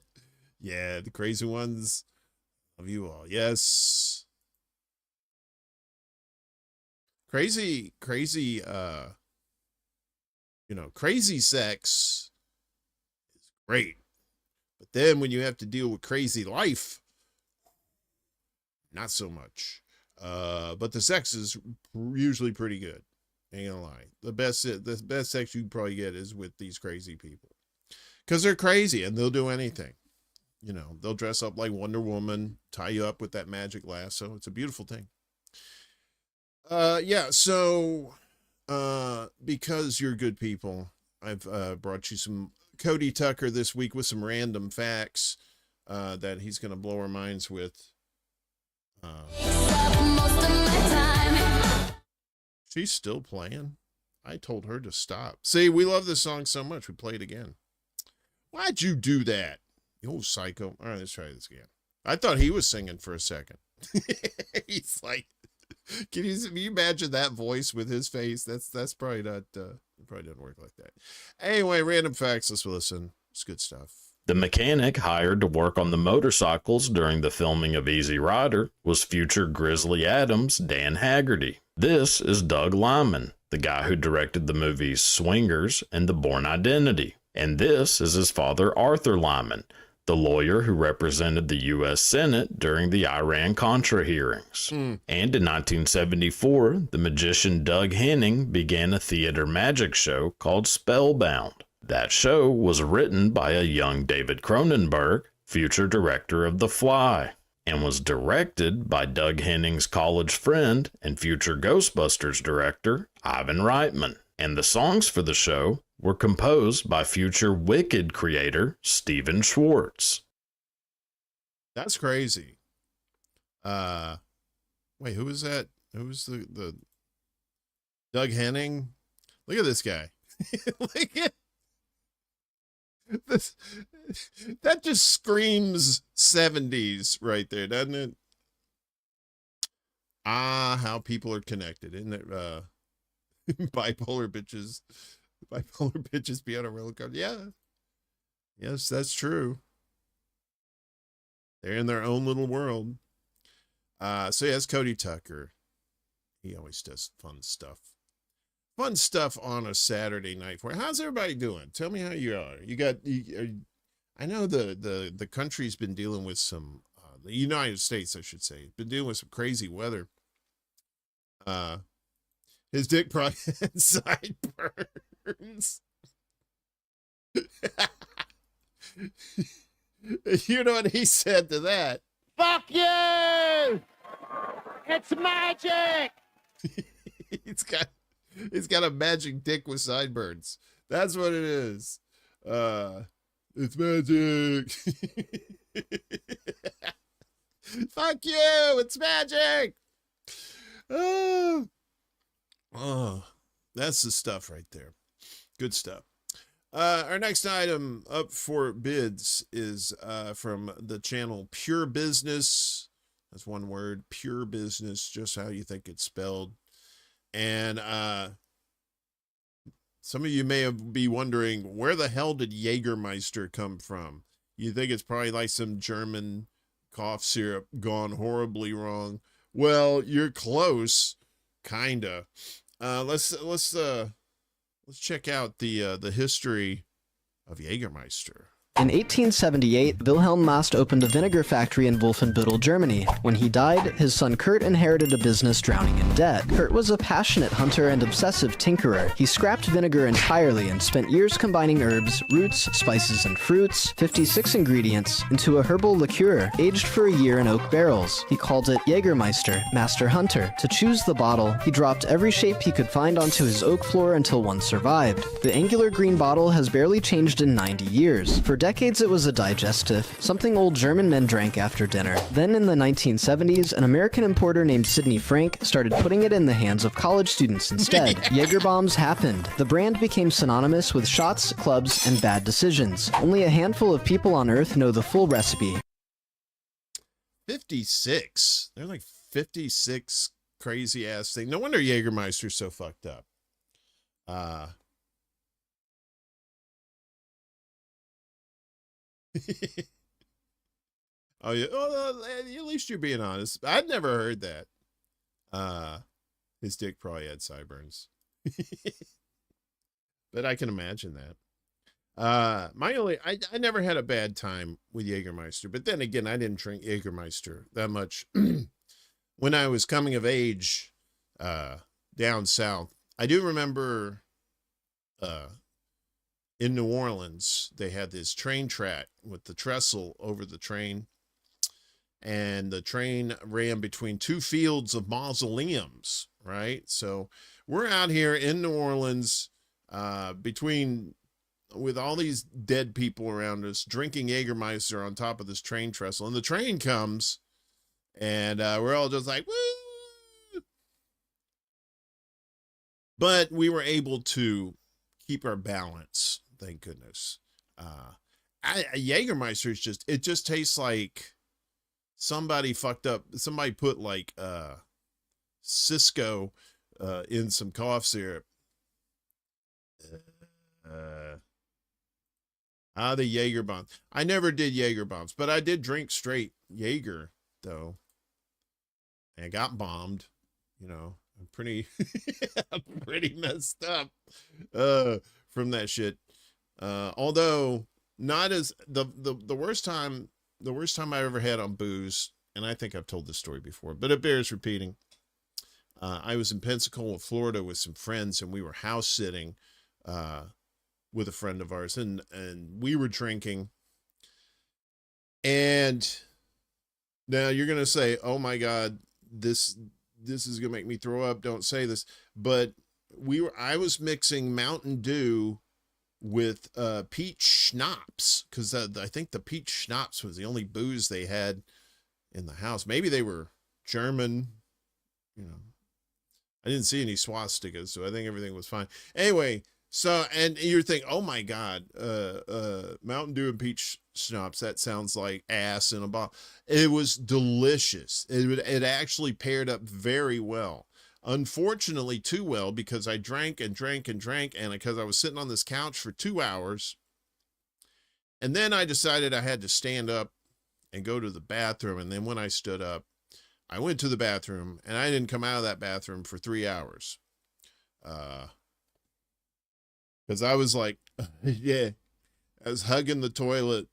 [SPEAKER 6] the crazy ones. Love you all. Yes. Crazy, crazy sex is great. But then when you have to deal with crazy life, not so much. But the sex is usually pretty good. Ain't gonna lie. The best sex you can probably get is with these crazy people. Because they're crazy and they'll do anything. You know, they'll dress up like Wonder Woman, tie you up with that magic lasso. It's a beautiful thing. Yeah, so because you're good people, I've brought you some Cody Tucker this week with some random facts that he's going to blow our minds with. She's still playing. I told her to stop. See, we love this song so much, we play it again. Why'd you do that? You old psycho. All right, let's try this again. I thought he was singing for a second. He's like, can you imagine that voice with his face? That's probably not, it probably doesn't work like that. Anyway, random facts. Let's listen. It's good stuff.
[SPEAKER 23] The mechanic hired to work on the motorcycles during the filming of Easy Rider was future Grizzly Adams' Dan Haggerty. This is Doug Liman, the guy who directed the movies Swingers and The Bourne Identity. And this is his father, Arthur Liman, the lawyer who represented the U.S. Senate during the Iran-Contra hearings. And in 1974, the magician Doug Henning began a theater magic show called Spellbound. That show was written by a young David Cronenberg, future director of The Fly, and was directed by Doug Henning's college friend and future Ghostbusters director, Ivan Reitman. And the songs for the show were composed by future Wicked creator Steven Schwartz.
[SPEAKER 6] That's crazy. Wait, who was that? Who was the Doug Henning? Look at this guy. Look at this. That just screams 70s right there, doesn't it? How people are connected, isn't it? Bipolar bitches be on a roller coaster. Yeah. Yes, that's true. They're in their own little world. So yeah, it's Cody Tucker. He always does fun stuff. Fun stuff on a Saturday night for you. How's everybody doing? Tell me how you are. I know the country's been dealing with some, the United States, I should say, been dealing with some crazy weather. His dick probably had sideburns. You know what he said to that?
[SPEAKER 4] Fuck you! It's magic!
[SPEAKER 6] He's got a magic dick with sideburns. That's what it is. It's magic. Fuck you! It's magic! Oh, that's the stuff right there. Good stuff. Our next item up for bids is from the channel Pure Business. That's one word, Pure Business, just how you think it's spelled. And some of you may be wondering, where the hell did Jägermeister come from? You think it's probably like some German cough syrup gone horribly wrong. Well, you're close, kinda. Let's check out the history of Jägermeister.
[SPEAKER 11] In 1878, Wilhelm Mast opened a vinegar factory in Wolfenbüttel, Germany. When he died, his son Kurt inherited a business drowning in debt. Kurt was a passionate hunter and obsessive tinkerer. He scrapped vinegar entirely and spent years combining herbs, roots, spices, and fruits, 56 ingredients, into a herbal liqueur, aged for a year in oak barrels. He called it Jägermeister, Master Hunter. To choose the bottle, he dropped every shape he could find onto his oak floor until one survived. The angular green bottle has barely changed in 90 years. For decades it was a digestive, something old German men drank after dinner. Then in the 1970s, an American importer named Sidney Frank started putting it in the hands of college students instead. Jaeger bombs happened. The brand became synonymous with shots, clubs, and bad decisions. Only a handful of people on Earth know the full recipe.
[SPEAKER 6] 56. They're like 56 crazy ass things. No wonder Jägermeister's so fucked up. Oh yeah. Oh, at least you're being honest. I'd never heard that. His dick probably had sideburns. But I can imagine that. I never had a bad time with Jägermeister, but then again, I didn't drink Jägermeister that much. When I was coming of age, down south, I do remember, in New Orleans, they had this train track with the trestle over the train, and the train ran between two fields of mausoleums, right? So we're out here in New Orleans, with all these dead people around us, drinking Jägermeister on top of this train trestle, and the train comes, and we're all just like, woo! But we were able to keep our balance, thank goodness. Jägermeister is it just tastes like somebody fucked up. Somebody put like Cisco in some cough syrup. The Jaeger bombs. I never did Jaeger bombs, but I did drink straight Jaeger though. And I got bombed, you know. I'm pretty I'm pretty messed up from that shit. Although not as the worst time I ever had on booze, and I think I've told this story before, but it bears repeating. I was in Pensacola, Florida with some friends, and we were house sitting with a friend of ours, and we were drinking. And now you're gonna say, oh my God, this is gonna make me throw up. Don't say this. But I was mixing Mountain Dew with peach schnapps, because I think the peach schnapps was the only booze they had in the house. Maybe they were German, you know. I didn't see any swastikas, so I think everything was fine. Anyway, so, and you're thinking, oh my God, Mountain Dew and peach schnapps, that sounds like ass in a bottle. It was delicious. It actually paired up very well. Unfortunately, too well, because I drank and drank and drank, and because I was sitting on this couch for 2 hours, and then I decided I had to stand up and go to the bathroom, and then when I stood up, I went to the bathroom, and I didn't come out of that bathroom for 3 hours. Because I was like, yeah, I was hugging the toilet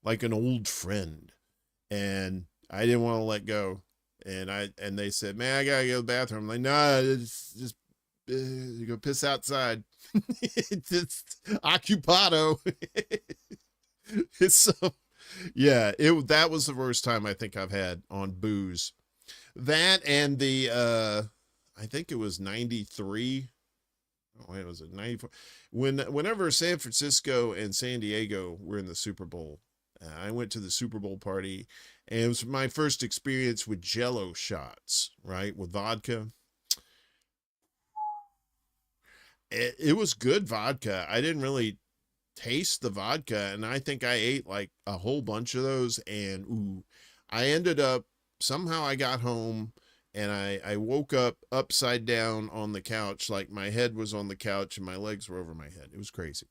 [SPEAKER 6] like an old friend, and I didn't want to let go. And they said, man, I gotta go to the bathroom. I'm like, nah, it's just, you go piss outside. It's occupado. So, yeah, that was the worst time I think I've had on booze. That and I think it was 93. Oh, wait, was it 94? Whenever San Francisco and San Diego were in the Super Bowl, I went to the Super Bowl party, and it was my first experience with Jello shots, right, with vodka. It was good vodka. I didn't really taste the vodka, and I think I ate like a whole bunch of those, and ooh, I ended up, somehow I got home, and I woke up upside down on the couch, like my head was on the couch and my legs were over my head. It was crazy.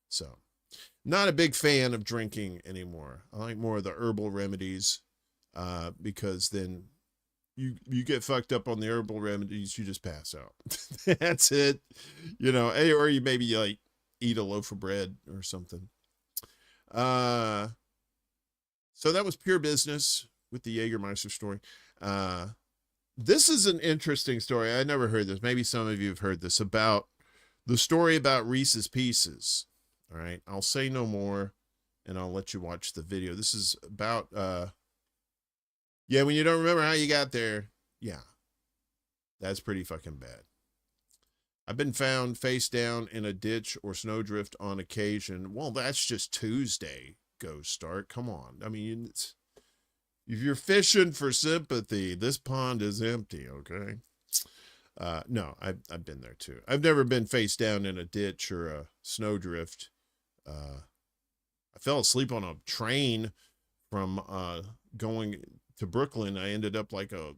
[SPEAKER 6] So, not a big fan of drinking anymore. I like more of the herbal remedies, because then you get fucked up on the herbal remedies, you just pass out. That's it. You know, or you maybe like eat a loaf of bread or something. So that was pure business with the Jägermeister story. This is an interesting story. I never heard this. Maybe some of you have heard this, about the story about Reese's Pieces. All right. I'll say no more, and I'll let you watch the video. This is about, yeah, when you don't remember how you got there, yeah, that's pretty fucking bad. I've been found face down in a ditch or snowdrift on occasion. Well, that's just Tuesday, Ghost Start. Come on. I mean, if you're fishing for sympathy, this pond is empty, okay? No, I've been there too. I've never been face down in a ditch or a snowdrift. I fell asleep on a train from going to Brooklyn. I ended up like a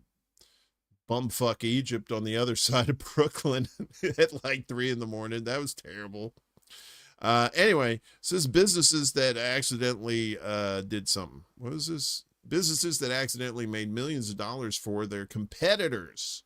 [SPEAKER 6] bumfuck Egypt on the other side of Brooklyn at like 3 a.m. That was terrible. Anyway, so this businesses that accidentally did something. What was this? Businesses that accidentally made millions of dollars for their competitors.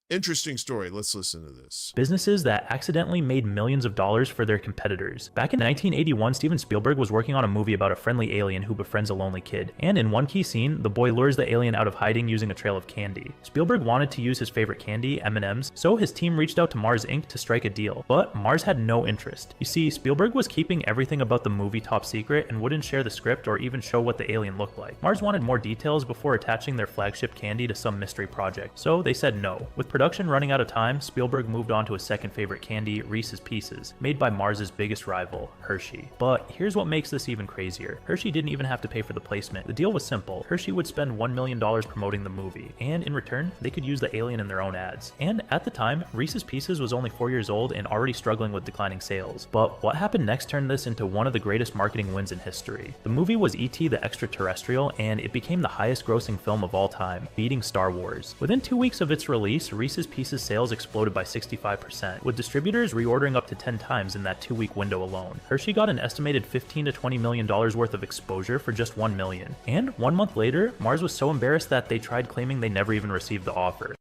[SPEAKER 6] Interesting story. Let's listen to this.
[SPEAKER 13] Businesses that accidentally made millions of dollars for their competitors. Back in 1981, Steven Spielberg was working on a movie about a friendly alien who befriends a lonely kid. And in one key scene, the boy lures the alien out of hiding using a trail of candy. Spielberg wanted to use his favorite candy, M&Ms, so his team reached out to Mars Inc. to strike a deal. But Mars had no interest. You see, Spielberg was keeping everything about the movie top secret and wouldn't share the script or even show what the alien looked like. Mars wanted more details before attaching their flagship candy to some mystery project, so they said no. With production running out of time, Spielberg moved on to his second favorite candy, Reese's Pieces, made by Mars's biggest rival, Hershey. But here's what makes this even crazier. Hershey didn't even have to pay for the placement. The deal was simple. Hershey would spend $1 million promoting the movie, and in return, they could use the alien in their own ads. And at the time, Reese's Pieces was only 4 years old and already struggling with declining sales. But what happened next turned this into one of the greatest marketing wins in history. The movie was E.T. the Extraterrestrial, and it became the highest grossing film of all time, beating Star Wars. Within 2 weeks of its release, Reese's Pieces sales exploded by 65%, with distributors reordering up to 10 times in that 2-week window alone. Hershey got an estimated $15 to $20 million worth of exposure for just $1 million. And 1 month later, Mars was so embarrassed that they tried claiming they never even received the offer.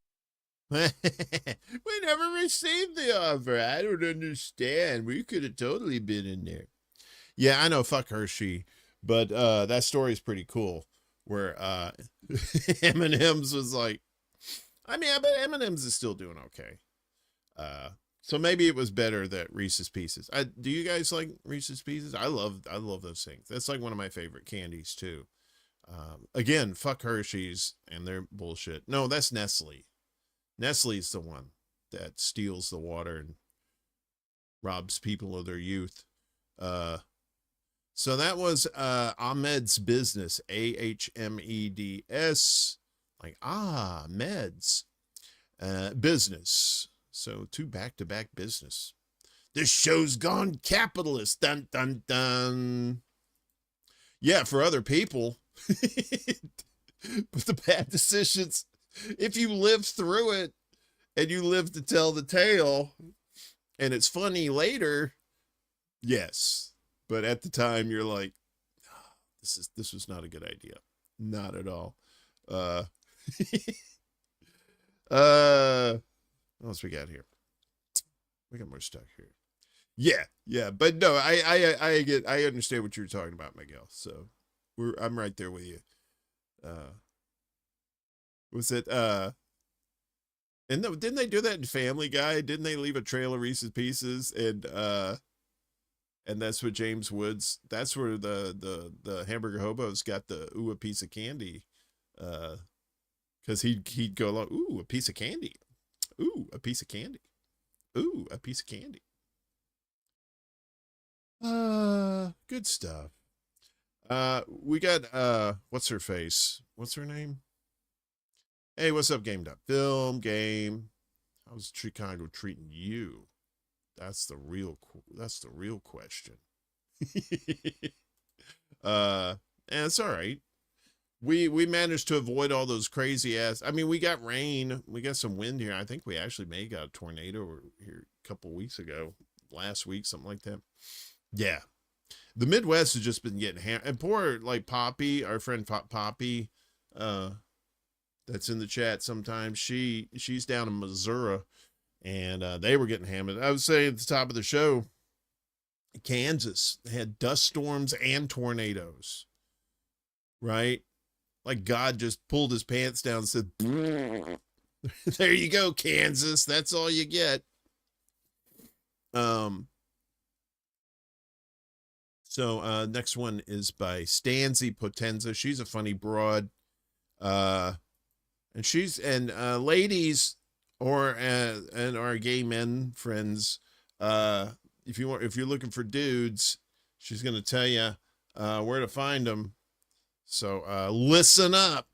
[SPEAKER 6] We never received the offer. I don't understand. We could have totally been in there. Yeah, I know. Fuck Hershey. But that story is pretty cool. Where M&M's was like, I mean, I bet M&M's is still doing okay. So maybe it was better that Reese's Pieces. Do you guys like Reese's Pieces? I love those things. That's like one of my favorite candies too. Again, fuck Hershey's and their bullshit. No, that's Nestle. Nestle's the one that steals the water and robs people of their youth. So that was Ahmed's Business, AHMEDS. Like, meds. Business. So 2 back-to-back business. This show's gone capitalist. Dun, dun, dun. Yeah, for other people. But the bad decisions, if you live through it and you live to tell the tale and it's funny later, yes. But at the time you're like, this was not a good idea. Not at all. What else we got here? We got more stuff here. Yeah, but no, I understand what you're talking about, Miguel. So I'm right there with you. Was it and didn't they do that in Family Guy? Didn't they leave a trail of Reese's Pieces and that's what James Woods, that's where the hamburger hobos got the a piece of candy. Because he'd go along, ooh, a piece of candy. Ooh, a piece of candy. Ooh, a piece of candy. Good stuff. We got, what's her face? What's her name? Hey, what's up, Game Film Game? How's Chicago treating you? That's the real question. And it's all right. We managed to avoid all those crazy ass. I mean, we got rain, we got some wind here. I think we actually may got a tornado here a couple weeks ago, last week, something like that. Yeah, the Midwest has just been getting hammered. And poor like Poppy, our friend Poppy, that's in the chat sometimes. She's down in Missouri, and they were getting hammered. I would say at the top of the show, Kansas had dust storms and tornadoes, right? Like God just pulled his pants down and said, there you go, Kansas. That's all you get. So next one is by Stanzi Potenza. She's a funny broad. And ladies and our gay men friends, if you're looking for dudes, she's going to tell you where to find them. So listen up.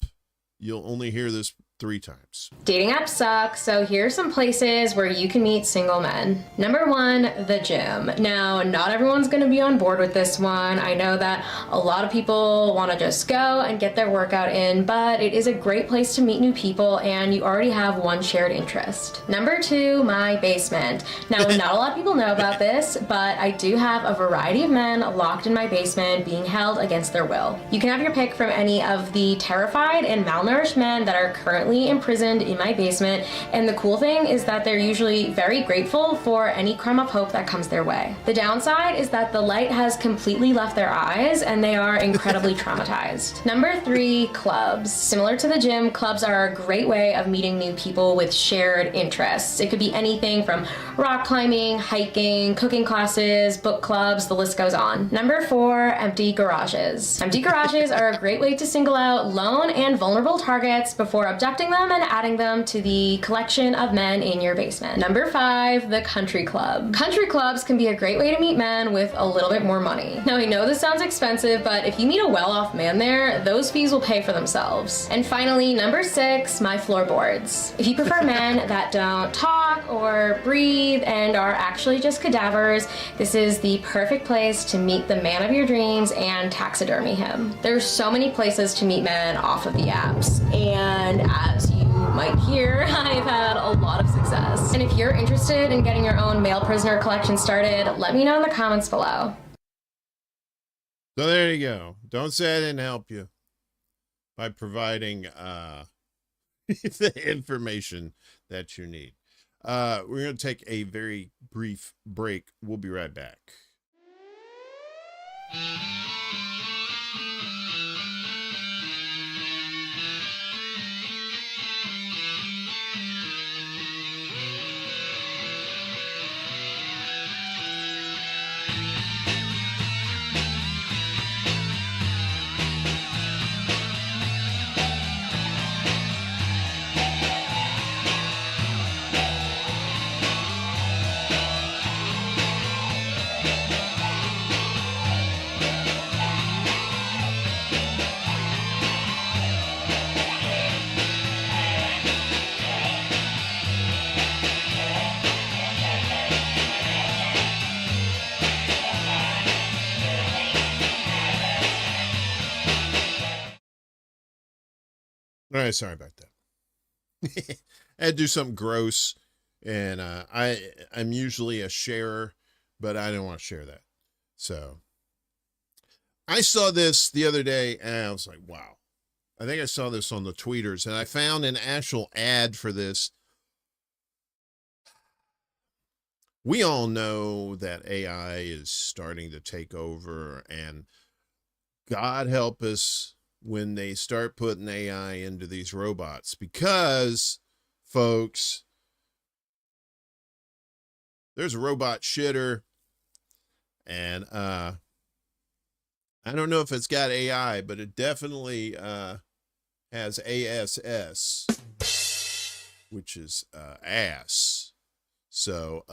[SPEAKER 6] You'll only hear this 3 times.
[SPEAKER 15] Dating apps suck, so here's some places where you can meet single men. Number 1, the gym. Now, not everyone's gonna be on board with this one. I know that a lot of people wanna just go and get their workout in, but it is a great place to meet new people and you already have one shared interest. Number 2, my basement. Now, not a lot of people know about this, but I do have a variety of men locked in my basement being held against their will. You can have your pick from any of the terrified and malnourished men that are currently imprisoned in my basement, and the cool thing is that they're usually very grateful for any crumb of hope that comes their way. The downside is that the light has completely left their eyes and they are incredibly traumatized. Number 3, clubs. Similar to the gym, clubs are a great way of meeting new people with shared interests. It could be anything from rock climbing, hiking, cooking classes, book clubs, the list goes on. Number 4, empty garages. Empty garages are a great way to single out lone and vulnerable targets before abducting them and adding them to the collection of men in your basement. Number 5, the country club. Country clubs can be a great way to meet men with a little bit more money. Now I know this sounds expensive, but if you meet a well-off man there, those fees will pay for themselves. And finally, number 6, my floorboards. If you prefer men that don't talk or breathe and are actually just cadavers, this is the perfect place to meet the man of your dreams and taxidermy him. There's so many places to meet men off of the apps, and as you might hear, I've had a lot of success. And if you're interested in getting your own male prisoner collection started, let me know in the comments below.
[SPEAKER 6] So there you go. Don't say I didn't help you by providing the information that you need. We're going to take a very brief break. We'll be right back. All right, sorry about that. I had to do something gross, and I'm usually a sharer, but I didn't want to share that. So I saw this the other day, and I was like, wow. I think I saw this on the tweeters, and I found an actual ad for this. We all know that AI is starting to take over, and God help us when they start putting AI into these robots, because, folks, there's a robot shitter, and I don't know if it's got AI, but it definitely has ASS, which is ass. So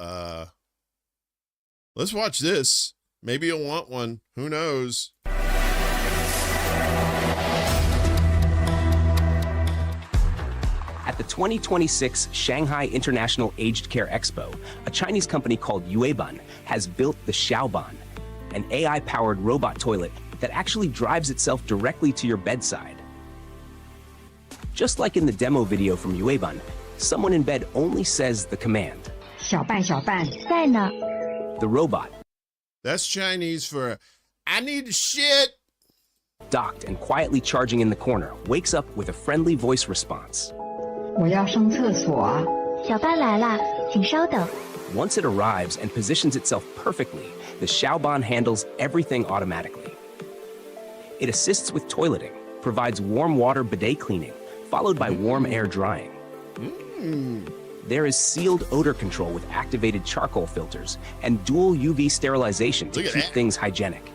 [SPEAKER 6] let's watch this. Maybe you'll want one. Who knows?
[SPEAKER 16] At At the 2026 Shanghai International Aged Care Expo, a Chinese company called Yueban has built the Xiaoban, an AI-powered robot toilet that actually drives itself directly to your bedside. Just like in the demo video from Yueban, someone in bed only says the command.
[SPEAKER 9] 小半小半在呢.
[SPEAKER 16] The robot,
[SPEAKER 6] That's Chinese for I need shit.
[SPEAKER 16] docked and quietly charging in the corner, wakes up with a friendly voice response.
[SPEAKER 9] 我要上厕所.
[SPEAKER 8] 小班来啦，请稍等。
[SPEAKER 16] Once it arrives and positions itself perfectly, the Xiaoban handles everything automatically. It assists with toileting, provides warm water bidet cleaning, followed by warm air drying. There is sealed odor control with activated charcoal filters and dual UV sterilization to keep things hygienic.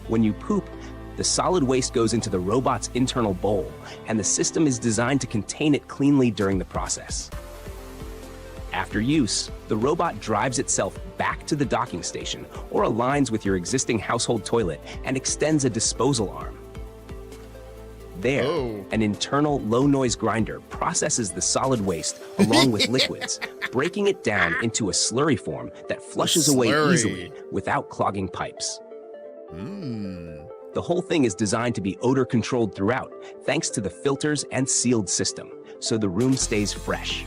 [SPEAKER 16] When you poop, the solid waste goes into the robot's internal bowl, and the system is designed to contain it cleanly during the process. After use, the robot drives itself back to the docking station or aligns with your existing household toilet and extends a disposal arm. There, an internal low-noise grinder processes the solid waste along with liquids, breaking it down into a slurry form that flushes away easily without clogging pipes. The whole thing is designed to be odor-controlled throughout, thanks to the filters and sealed system, so the room stays fresh.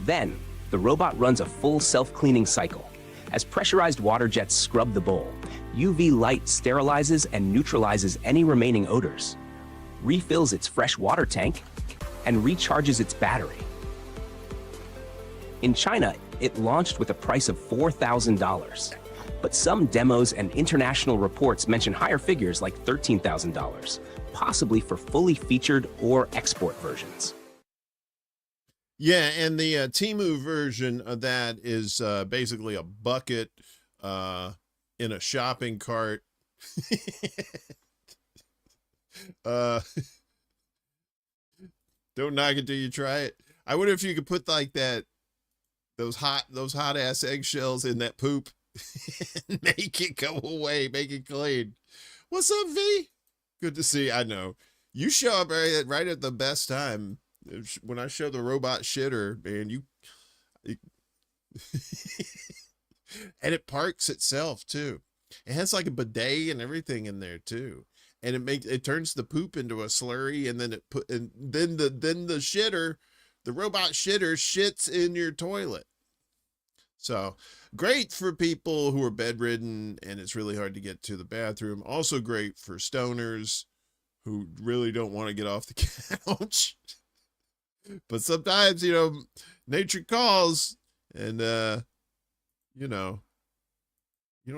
[SPEAKER 16] Then, the robot runs a full self-cleaning cycle. As pressurized water jets scrub the bowl, UV light sterilizes and neutralizes any remaining odors, refills its fresh water tank, and recharges its battery. In China, it launched with a price of $4,000, but some demos and international reports mention higher figures like $13,000, possibly for fully featured or export versions.
[SPEAKER 6] Yeah, and the Temu version of that is basically a bucket in a shopping cart. Don't knock it till you try it. I wonder if you could put like that, those hot ass eggshells in that poop and make it go away, make it clean. What's up, V? Good to see you. I know you show up right at the best time. When I show the robot shitter, man, and it parks itself too. It has like a bidet and everything in there too, and it turns the poop into a slurry, and then then the shitter, the robot shitter shits in your toilet. So great for people who are bedridden and it's really hard to get to the bathroom. Also great for stoners who really don't want to get off the couch. But sometimes, nature calls, and, you don't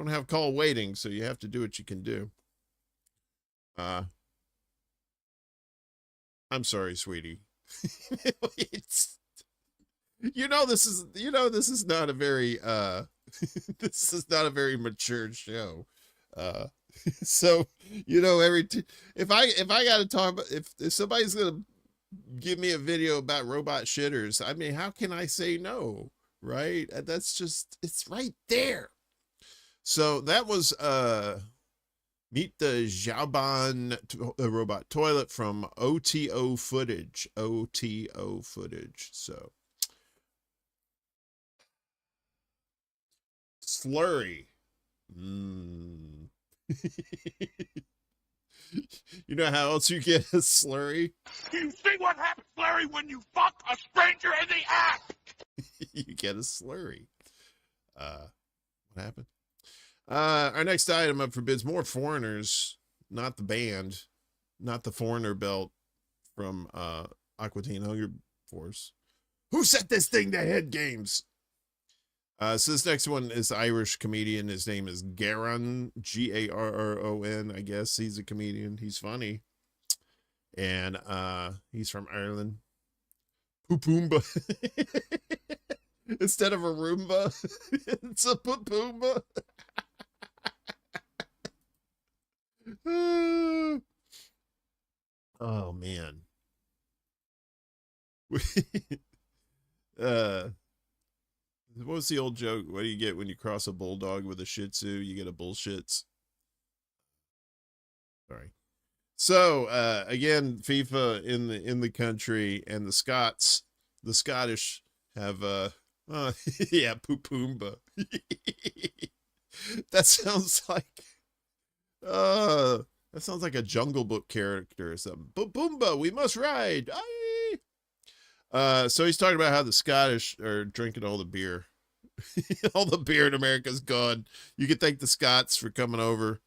[SPEAKER 6] have call waiting, so you have to do what you can do. I'm sorry, sweetie. This is not a very, this is not a very mature show. So, if I got to talk about, if somebody's going to give me a video about robot shitters, I mean, how can I say no, right? That's just, it's right there. So that was meet the Xiaoban robot toilet from OTO footage. So slurry. You know how else you get a slurry?
[SPEAKER 2] You see what happens, Larry, when you fuck a stranger in the ass?
[SPEAKER 6] You get a slurry. What happened? Our next item up for bids, more foreigners, not the band, not the foreigner belt from Aqua Teen Hunger Force. Who set this thing to Head Games? So this next one is Irish comedian. His name is Garron, Garron, I guess. He's a comedian. He's funny. And he's from Ireland. Poopoomba. Instead of a Roomba, it's a Poopoomba. Oh, man. What was the old joke? What do you get when you cross a bulldog with a shih tzu? You get a bullshits. Sorry. So again, FIFA in the country, and the Scottish have yeah, Pupumbaa. That sounds like a Jungle Book character or something. Pupumbaa, we must ride. Aye. So he's talking about how the Scottish are drinking all the beer. All the beer in America's gone. You could thank the Scots for coming over.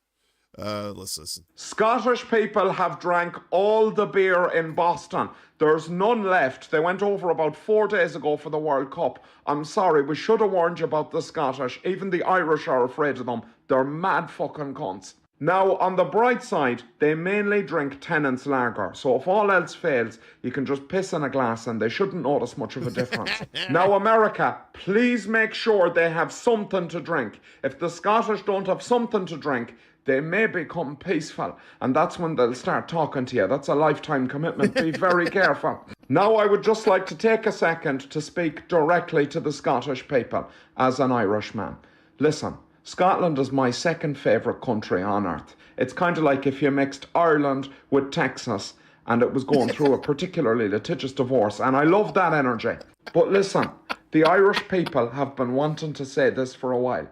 [SPEAKER 6] Let's listen.
[SPEAKER 14] Scottish people have drank all the beer in Boston. There's none left. They went over about 4 days ago for the World Cup. I'm sorry, we should have warned you about the Scottish. Even the Irish are afraid of them. They're mad fucking cunts. Now, on the bright side, they mainly drink Tennent's lager, so if all else fails, you can just piss in a glass and they shouldn't notice much of a difference. Now, America, please make sure they have something to drink. If the Scottish don't have something to drink, they may become peaceful, and that's when they'll start talking to you. That's a lifetime commitment. Be very careful. Now, I would just like to take a second to speak directly to the Scottish people as an Irishman. Listen. Scotland is my second favourite country on earth. It's kind of like if you mixed Ireland with Texas and it was going through a particularly litigious divorce, and I love that energy. But listen, the Irish people have been wanting to say this for a while.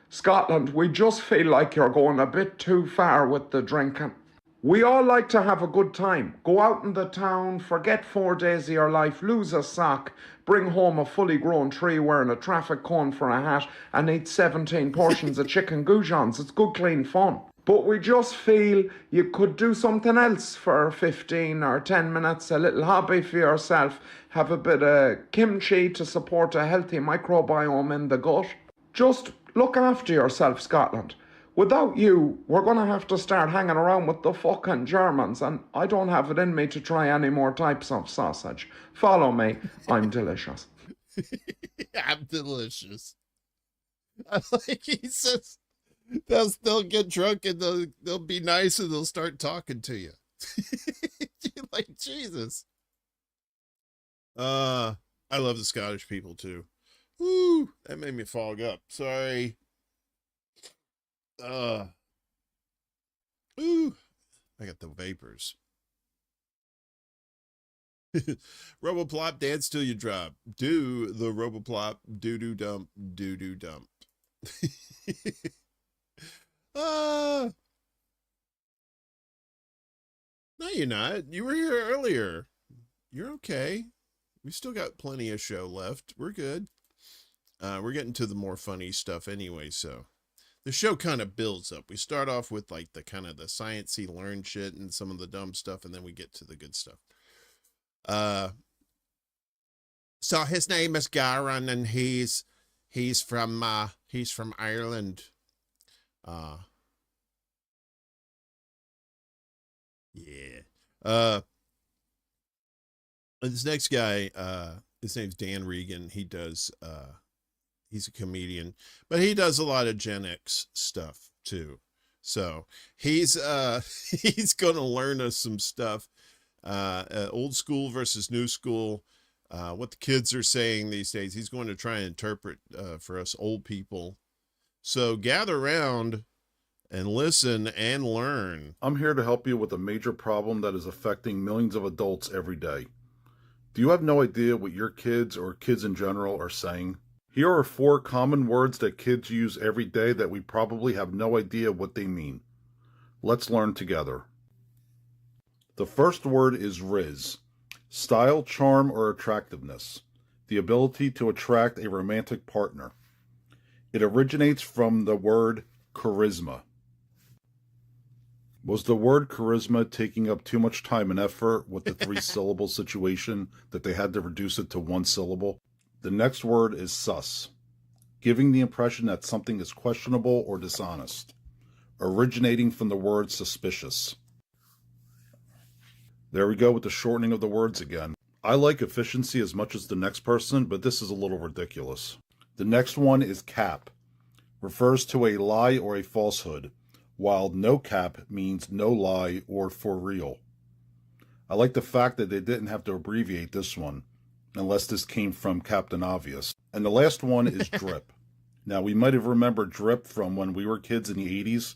[SPEAKER 14] Scotland, we just feel like you're going a bit too far with the drinking. We all like to have a good time. Go out in the town, forget 4 days of your life, lose a sock, bring home a fully grown tree wearing a traffic cone for a hat, and eat 17 portions of chicken goujons. It's good, clean fun. But we just feel you could do something else for 15 or 10 minutes, a little hobby for yourself, have a bit of kimchi to support a healthy microbiome in the gut. Just look after yourself, Scotland. Without you, we're going to have to start hanging around with the fucking Germans, and I don't have it in me to try any more types of sausage. Follow me. I'm delicious.
[SPEAKER 6] I'm delicious. I like he says they'll get drunk and they'll be nice and they'll start talking to you. Like, Jesus. I love the Scottish people too. Woo, that made me fog up. Sorry. Ooh, I got the vapors. Roboplop, dance till you drop. Do the Roboplop, doo-doo dump, doo-doo dump. No, you're not. You were here earlier. You're okay. We still got plenty of show left. We're good. We're getting to the more funny stuff anyway, so the show kind of builds up. We start off with like the kind of the sciencey learn shit and some of the dumb stuff, and then we get to the good stuff. So his name is Garan, and he's from Ireland. Yeah. This next guy, his name's Dan Regan. He's a comedian, but he does a lot of Gen X stuff too. So he's going to learn us some stuff, old school versus new school, what the kids are saying these days. He's going to try and interpret for us old people. So gather around and listen and learn.
[SPEAKER 17] I'm here to help you with a major problem that is affecting millions of adults every day. Do you have no idea what your kids or kids in general are saying? Here are 4 common words that kids use every day that we probably have no idea what they mean. Let's learn together. The first word is riz. Style, charm, or attractiveness. The ability to attract a romantic partner. It originates from the word charisma. Was the word charisma taking up too much time and effort with the 3-syllable situation that they had to reduce it to 1 syllable? The next word is sus, giving the impression that something is questionable or dishonest, originating from the word suspicious. There we go with the shortening of the words again. I like efficiency as much as the next person, but this is a little ridiculous. The next one is cap, refers to a lie or a falsehood, while no cap means no lie or for real. I like the fact that they didn't have to abbreviate this one, unless this came from Captain Obvious. And the last one is drip. Now, we might have remembered drip from when we were kids in the 80s.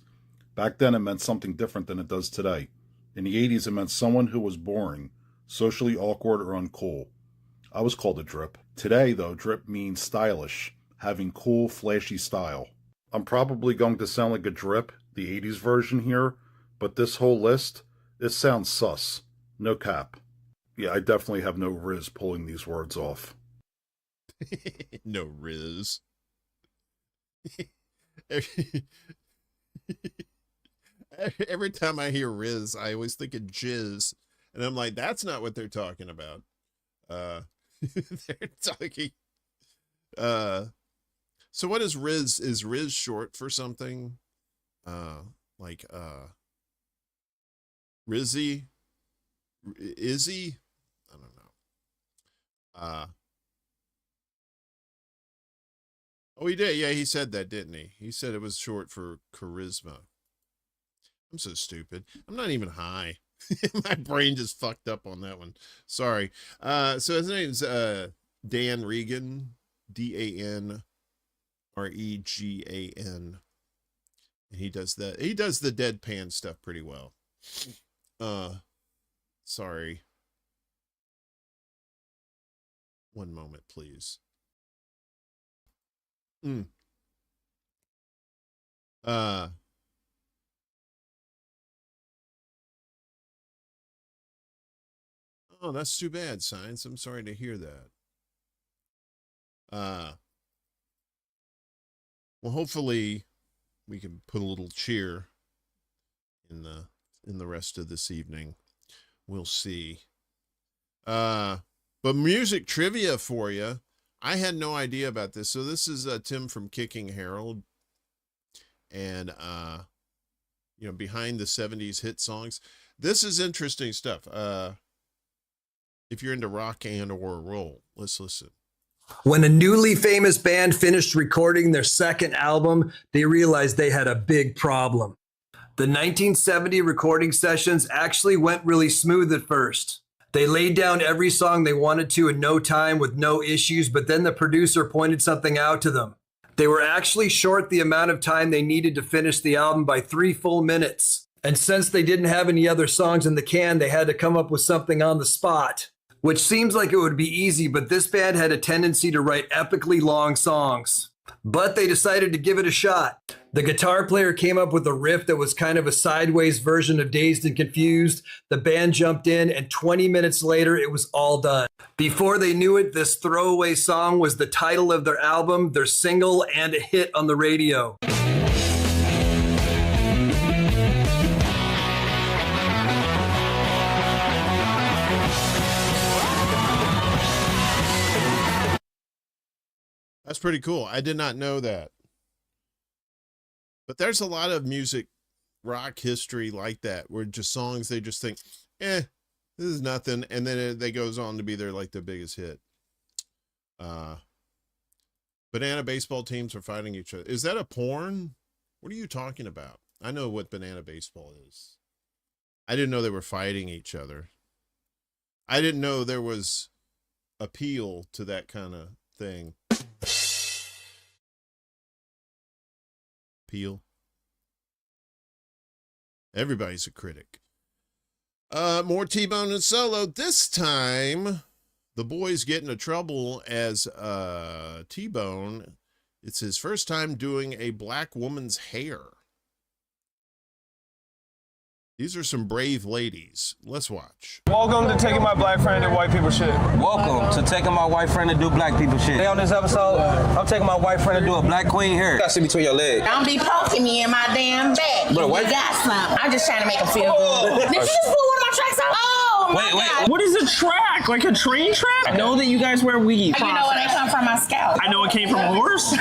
[SPEAKER 17] Back then, it meant something different than it does today. In the 80s, it meant someone who was boring, socially awkward, or uncool. I was called a drip. Today, though, drip means stylish, having cool, flashy style. I'm probably going to sound like a drip, the 80s version here, but this whole list, it sounds sus. No cap. Yeah, I definitely have no riz pulling these words off.
[SPEAKER 6] No riz. Every time I hear riz, I always think of jizz. And I'm like, that's not what they're talking about. They're talking. So what is riz? Is riz short for something? Like Rizzy? Izzy? I don't know. Oh, he did. Yeah, he said that, didn't he? He said it was short for charisma. I'm so stupid. I'm not even high. My brain just fucked up on that one. Sorry. So his name's Dan Regan, DanRegan. He does the deadpan stuff pretty well. Sorry. One moment, please. Oh, that's too bad, Science. I'm sorry to hear that. Well, hopefully we can put a little cheer in the rest of this evening. We'll see. But music trivia for you. I had no idea about this. So this is Tim from Kicking Harold. And behind the 70s hit songs. This is interesting stuff. If you're into rock and or roll, let's listen.
[SPEAKER 1] When a newly famous band finished recording their second album, they realized they had a big problem. The 1970 recording sessions actually went really smooth at first. They laid down every song they wanted to in no time with no issues, but then the producer pointed something out to them. They were actually short the amount of time they needed to finish the album by 3 full minutes. And since they didn't have any other songs in the can, they had to come up with something on the spot. Which seems like it would be easy, but this band had a tendency to write epically long songs. But they decided to give it a shot. The guitar player came up with a riff that was kind of a sideways version of Dazed and Confused. The band jumped in, and 20 minutes later, it was all done. Before they knew it, this throwaway song was the title of their album, their single, and a hit on the radio.
[SPEAKER 6] That's pretty cool. I did not know that. But there's a lot of music, rock history like that, where just songs they just think, this is nothing. And then it goes on to be their biggest hit. Banana baseball teams are fighting each other. Is that a porn? What are you talking about? I know what banana baseball is. I didn't know they were fighting each other. I didn't know there was appeal to that kind of thing. Appeal. Everybody's a critic. More T-Bone and Solo. This time, the boys get into trouble as T-Bone. It's his first time doing a black woman's hair. These are some brave ladies. Let's watch.
[SPEAKER 18] Welcome to taking my black friend to white people shit. Welcome to taking my white friend to do black people shit. Today on this episode, I'm taking my white friend to do a black queen hair. You got to sit between your legs.
[SPEAKER 12] Don't be poking me in my damn back.
[SPEAKER 18] Bro,
[SPEAKER 12] you got something. I'm just trying to make him feel good. Did you just pull one of my tracks out? Oh, my God.
[SPEAKER 18] What is a track? Like a train track? I know that you guys wear weave.
[SPEAKER 12] You know where they come from, my scalp.
[SPEAKER 18] I know it came from a horse.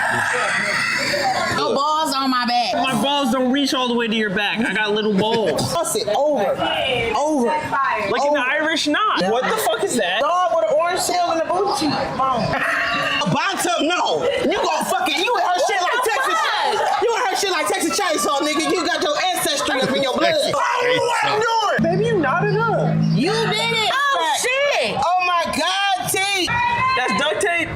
[SPEAKER 12] No balls on my back.
[SPEAKER 18] My balls don't reach all the way to your back. I got little balls.
[SPEAKER 12] It over.
[SPEAKER 18] Like an Irish knot. What the fuck is that?
[SPEAKER 12] Dog with an orange shell and a boot cheek. Bontum, no. You gon' fucking, you with her shit like Texas. You with her shit like Texas Chainsaw, nigga. You got your ancestry up in your blood. What I'm doing? Baby, you knotted up. You did it. Oh, shit. Oh, my God, T.
[SPEAKER 18] That's duct tape.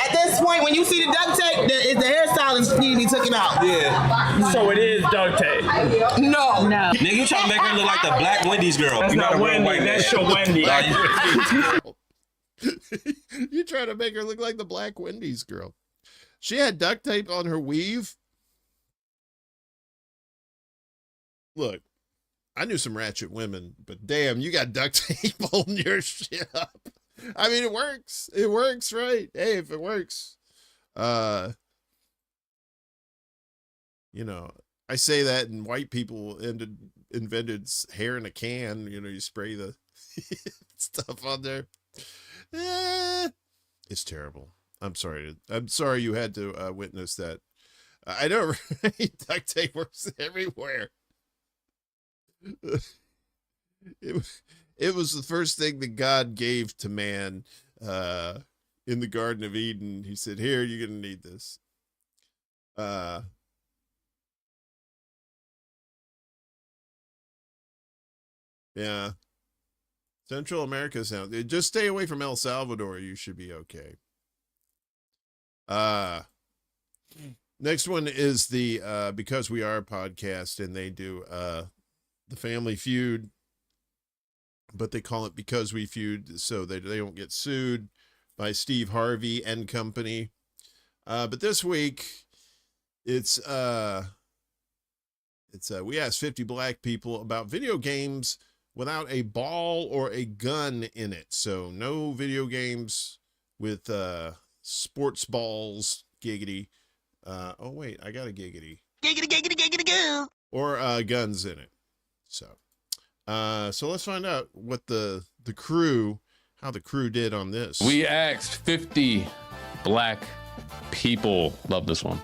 [SPEAKER 12] At this point, when you see the duct tape, the hairstylist need to be taken out.
[SPEAKER 18] Yeah. So it is duct duct tape.
[SPEAKER 12] No.
[SPEAKER 9] No.
[SPEAKER 18] Nigga, you trying to make her look like the Black Wendy's girl.
[SPEAKER 13] That's
[SPEAKER 18] you
[SPEAKER 13] not Wendy. That's your Wendy.
[SPEAKER 6] You trying to make her look like the Black Wendy's girl. She had duct tape on her weave. Look, I knew some ratchet women, but damn, you got duct tape holding your shit up. I mean, it works. It works, right? Hey, if it works. You know, I say that, and white people invented hair in a can. You know, you spray the stuff on there. It's terrible. I'm sorry you had to witness that. I know, right? Duct tape works everywhere. It was the first thing that God gave to man in the Garden of Eden. He said, "Here, you're gonna need this." Yeah. Central America sounds. Just stay away from El Salvador. You should be okay. Next one is the Because We Are podcast, and they do the Family Feud, but they call it Because We Feud so they don't get sued by Steve Harvey and company. But this week it's we asked 50 black people about video games without a ball or a gun in it. So no video games with sports balls, giggity. Oh wait, I got a giggity.
[SPEAKER 12] Giggity go.
[SPEAKER 6] Or guns in it. So let's find out what how the crew did on this.
[SPEAKER 19] We asked 50 black people. Love this one.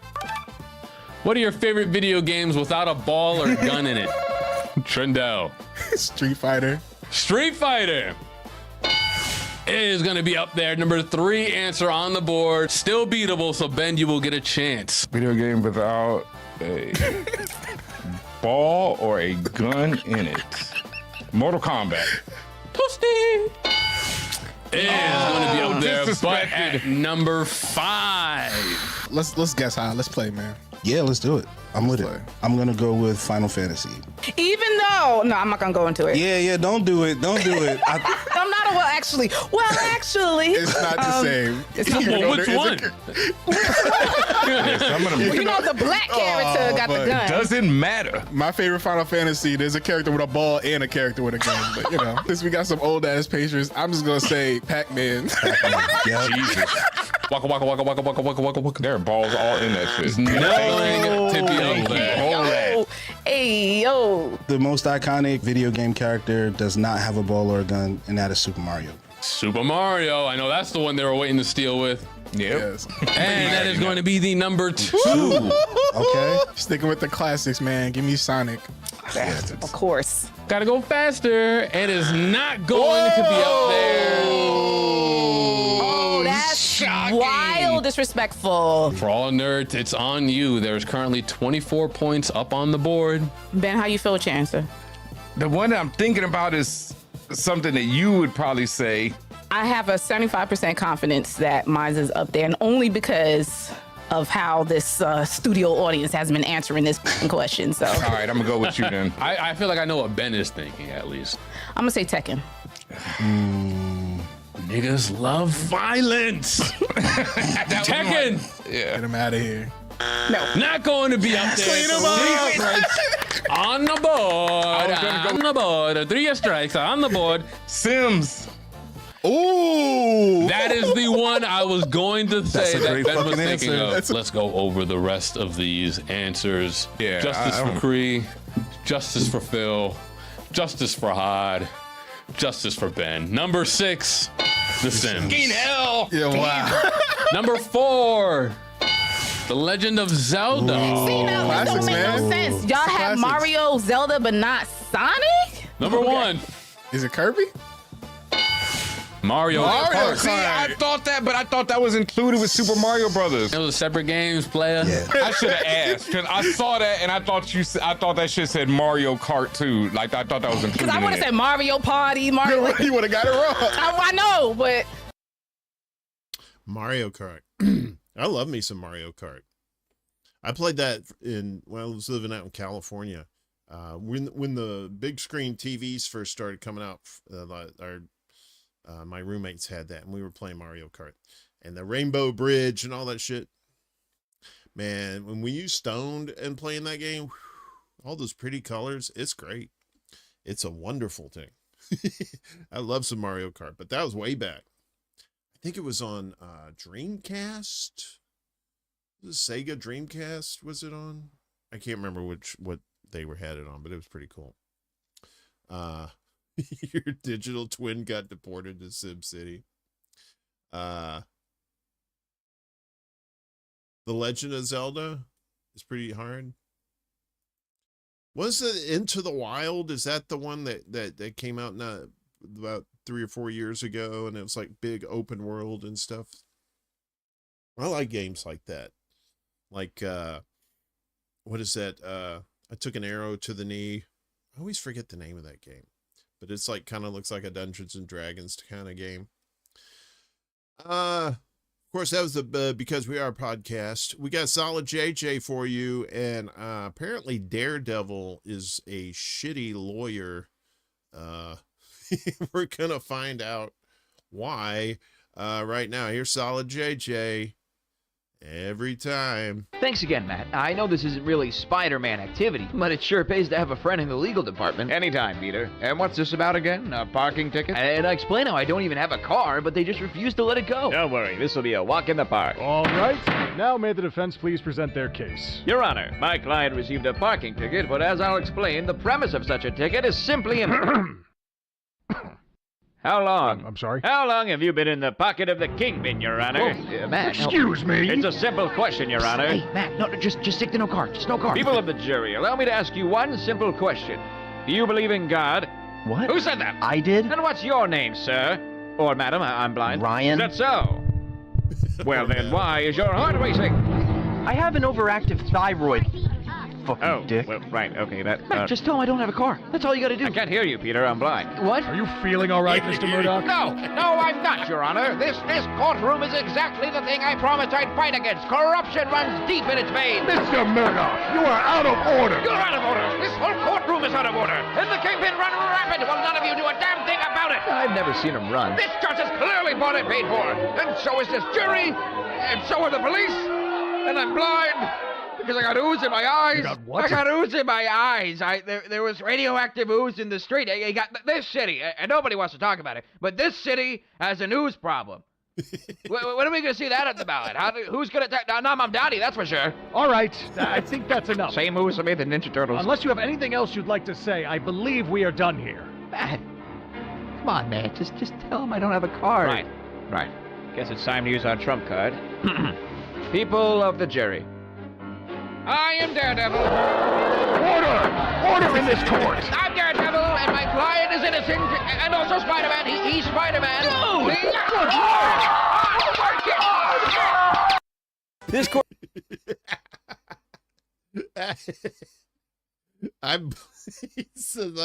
[SPEAKER 19] What are your favorite video games without a ball or gun in it? Trendell.
[SPEAKER 20] Street Fighter.
[SPEAKER 19] Street Fighter is going to be up there. Number 3 answer on the board. Still beatable, so Ben, you will get a chance.
[SPEAKER 21] Video game without a ball or a gun in it. Mortal Kombat.
[SPEAKER 19] Toasty is going to be up there, but at number 5.
[SPEAKER 20] Let's guess high. Let's play, man.
[SPEAKER 24] Yeah, let's do it. I'm with it. I'm gonna go with Final Fantasy.
[SPEAKER 9] Even though, no, I'm not gonna go into it.
[SPEAKER 24] Yeah, don't do it. Don't do it.
[SPEAKER 9] I'm not a actually.
[SPEAKER 20] It's not the same.
[SPEAKER 9] It's not
[SPEAKER 19] well, which one?
[SPEAKER 9] Well, you know, the black character got the gun.
[SPEAKER 21] Doesn't matter.
[SPEAKER 20] My favorite Final Fantasy, there's a character with a ball and a character with a gun. But, you know, since we got some old ass pictures, I'm just going to say Pac-Man.
[SPEAKER 21] Yeah. Jesus. Waka, waka, waka, waka, waka, waka, waka, waka. There are balls all in that shit.
[SPEAKER 19] Nothing to be up there.
[SPEAKER 9] Hey, yo.
[SPEAKER 24] The most iconic video game character does not have a ball or a gun, and that is Super Mario.
[SPEAKER 19] Super Mario. I know that's the one they were waiting to steal with.
[SPEAKER 21] Yep.
[SPEAKER 20] Yes.
[SPEAKER 19] And that is going to be the number 2.
[SPEAKER 24] Okay.
[SPEAKER 20] Sticking with the classics, man. Give me Sonic.
[SPEAKER 9] Of course.
[SPEAKER 19] Gotta go faster. It is not going to be up there.
[SPEAKER 9] Oh, that's shocking. Wild disrespectful.
[SPEAKER 19] For all nerds, it's on you. There's currently 24 points up on the board.
[SPEAKER 9] Ben, how you feel with your answer?
[SPEAKER 21] The one that I'm thinking about is something that you would probably say.
[SPEAKER 9] I have a 75% confidence that mine is up there, and only because of how this studio audience has been answering this question. So,
[SPEAKER 21] all right, I'm gonna go with you then.
[SPEAKER 19] I feel like I know what Ben is thinking, at least.
[SPEAKER 9] I'm gonna say Tekken.
[SPEAKER 19] Niggas love violence. Tekken.
[SPEAKER 21] Yeah.
[SPEAKER 20] Get him out of here.
[SPEAKER 9] No.
[SPEAKER 19] Not going to be up there.
[SPEAKER 20] Clean him up.
[SPEAKER 19] On the board. On the board. 3 strikes on the board.
[SPEAKER 21] Sims.
[SPEAKER 20] Ooh.
[SPEAKER 19] That is the one I was going to say that Ben was thinking of.
[SPEAKER 20] That's
[SPEAKER 19] Let's go over the rest of these answers.
[SPEAKER 21] Yeah,
[SPEAKER 19] Justice for Cree. Justice for Phil. Justice for Hod. Justice for Ben. Number 6, The Sims.
[SPEAKER 21] Fucking hell.
[SPEAKER 20] Yeah, wow.
[SPEAKER 19] Number 4, The Legend of Zelda.
[SPEAKER 9] See, now this don't make no sense. Y'all have Mario, Zelda, but not Sonic?
[SPEAKER 19] Number 1,
[SPEAKER 20] Is it Kirby?
[SPEAKER 19] Mario Kart.
[SPEAKER 21] See, I thought that, but I thought that was included with Super Mario Brothers.
[SPEAKER 19] It was separate games, player.
[SPEAKER 24] Yeah.
[SPEAKER 21] I should have asked because I saw that and I thought that shit said Mario Kart too. Like I thought that was included.
[SPEAKER 9] Because I would have said Mario Party, Mario.
[SPEAKER 20] You would have got it wrong.
[SPEAKER 9] I know, but
[SPEAKER 6] Mario Kart. I love me some Mario Kart. I played that when I was living out in California. When the big screen TVs first started coming out, my roommates had that, and we were playing Mario Kart and the Rainbow Bridge and all that shit. Man, when you stoned and playing that game, all those pretty colors, it's great. It's a wonderful thing. I love some Mario Kart, but that was way back. I think it was on Dreamcast. The Sega Dreamcast was it on? I can't remember what they had it on, but it was pretty cool. Your digital twin got deported to SimCity. The Legend of Zelda is pretty hard. Was it Into the Wild? Is that the one that came out about 3 or 4 years ago, and it was like big open world and stuff? I like games like that. Like what is that? I Took an Arrow to the Knee. I always forget the name of that game, but it's like kind of looks like a Dungeons and Dragons kind of game. Of course, that was the Because We Are podcast. We got Solid JJ for you, and apparently Daredevil is a shitty lawyer. We're gonna find out why right now. Here's Solid JJ. Every time.
[SPEAKER 3] Thanks again, Matt. I know this isn't really Spider-Man activity, but it sure pays to have a friend in the legal department.
[SPEAKER 5] Anytime, Peter. And what's this about again? A parking ticket?
[SPEAKER 3] And I explain how I don't even have a car, but they just refuse to let it go.
[SPEAKER 5] Don't worry, this will be a walk in the park.
[SPEAKER 7] All right. Now may the defense please present their case.
[SPEAKER 5] Your Honor, my client received a parking ticket, but as I'll explain, the premise of such a ticket is simply How long?
[SPEAKER 7] I'm sorry?
[SPEAKER 5] How long have you been in the pocket of the kingpin, Your Honor?
[SPEAKER 3] Matt,
[SPEAKER 7] excuse me?
[SPEAKER 5] It's a simple question, Your Honor.
[SPEAKER 3] Hey, Matt, no, just stick to no car. Just no car.
[SPEAKER 5] People of the jury, allow me to ask you one simple question. Do you believe in God?
[SPEAKER 3] What?
[SPEAKER 5] Who said that?
[SPEAKER 3] I did.
[SPEAKER 5] And what's your name, sir? Or madam, I'm blind.
[SPEAKER 3] Ryan.
[SPEAKER 5] Is that so? Well, then why is your heart racing?
[SPEAKER 3] I have an overactive thyroid. Fucking dick.
[SPEAKER 5] Well, right, okay, that...
[SPEAKER 3] Matt, just tell him I don't have a car. That's all you gotta do.
[SPEAKER 5] I can't hear you, Peter. I'm blind.
[SPEAKER 3] What?
[SPEAKER 7] Are you feeling all right, Mr. Murdoch?
[SPEAKER 5] No, I'm not, Your Honor. This courtroom is exactly the thing I promised I'd fight against. Corruption runs deep in its veins.
[SPEAKER 7] Mr. Murdoch, you are out of order.
[SPEAKER 5] You're out of order. This whole courtroom is out of order. And the kingpin run rapid while none of you do a damn thing about it.
[SPEAKER 3] I've never seen him run.
[SPEAKER 5] This judge is clearly bought and paid for. And so is this jury. And so are the police. And I'm blind. Because I got ooze in my eyes.
[SPEAKER 7] You got what?
[SPEAKER 5] I got ooze in my eyes. There was radioactive ooze in the street. I got this city, and nobody wants to talk about it, but this city has an ooze problem. When are we going to see that at the ballot? Who's going to... Not Mom Daddy, that's for sure.
[SPEAKER 7] All right. I think that's enough.
[SPEAKER 5] Same ooze I made the Ninja Turtles.
[SPEAKER 7] Unless you have anything else you'd like to say, I believe we are done here.
[SPEAKER 3] Matt, come on, man. Just tell him I don't have a car.
[SPEAKER 5] Right. Guess it's time to use our trump card. People of the jury. I am Daredevil.
[SPEAKER 7] Order in this court.
[SPEAKER 5] I'm Daredevil, and my client is innocent, and also Spider-Man. He's Spider-Man.
[SPEAKER 3] No!
[SPEAKER 5] This court...
[SPEAKER 6] He says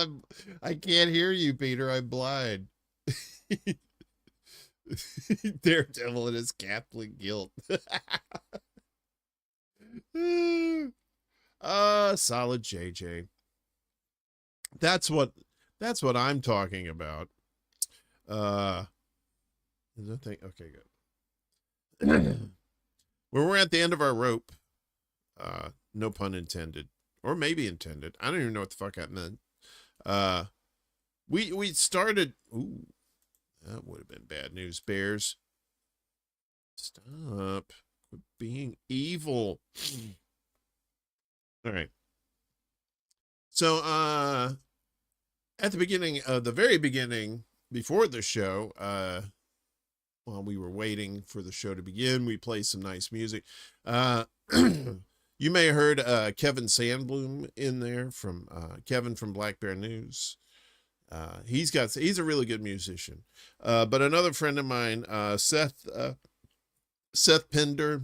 [SPEAKER 6] I can't hear you, Peter. I'm blind. Daredevil and his Catholic guilt. Solid JJ. That's what I'm talking about. Okay, good. Well, we're at the end of our rope. No pun intended. Or maybe intended. I don't even know what the fuck that meant. We started. Ooh, that would have been bad news, Bears. Stop. Quit being evil. All right. So, at the beginning, the very beginning, before the show, while we were waiting for the show to begin, we played some nice music. You may have heard Kevin Sandbloom in there from Kevin from Black Bear News. He's a really good musician. But another friend of mine, Seth Pender,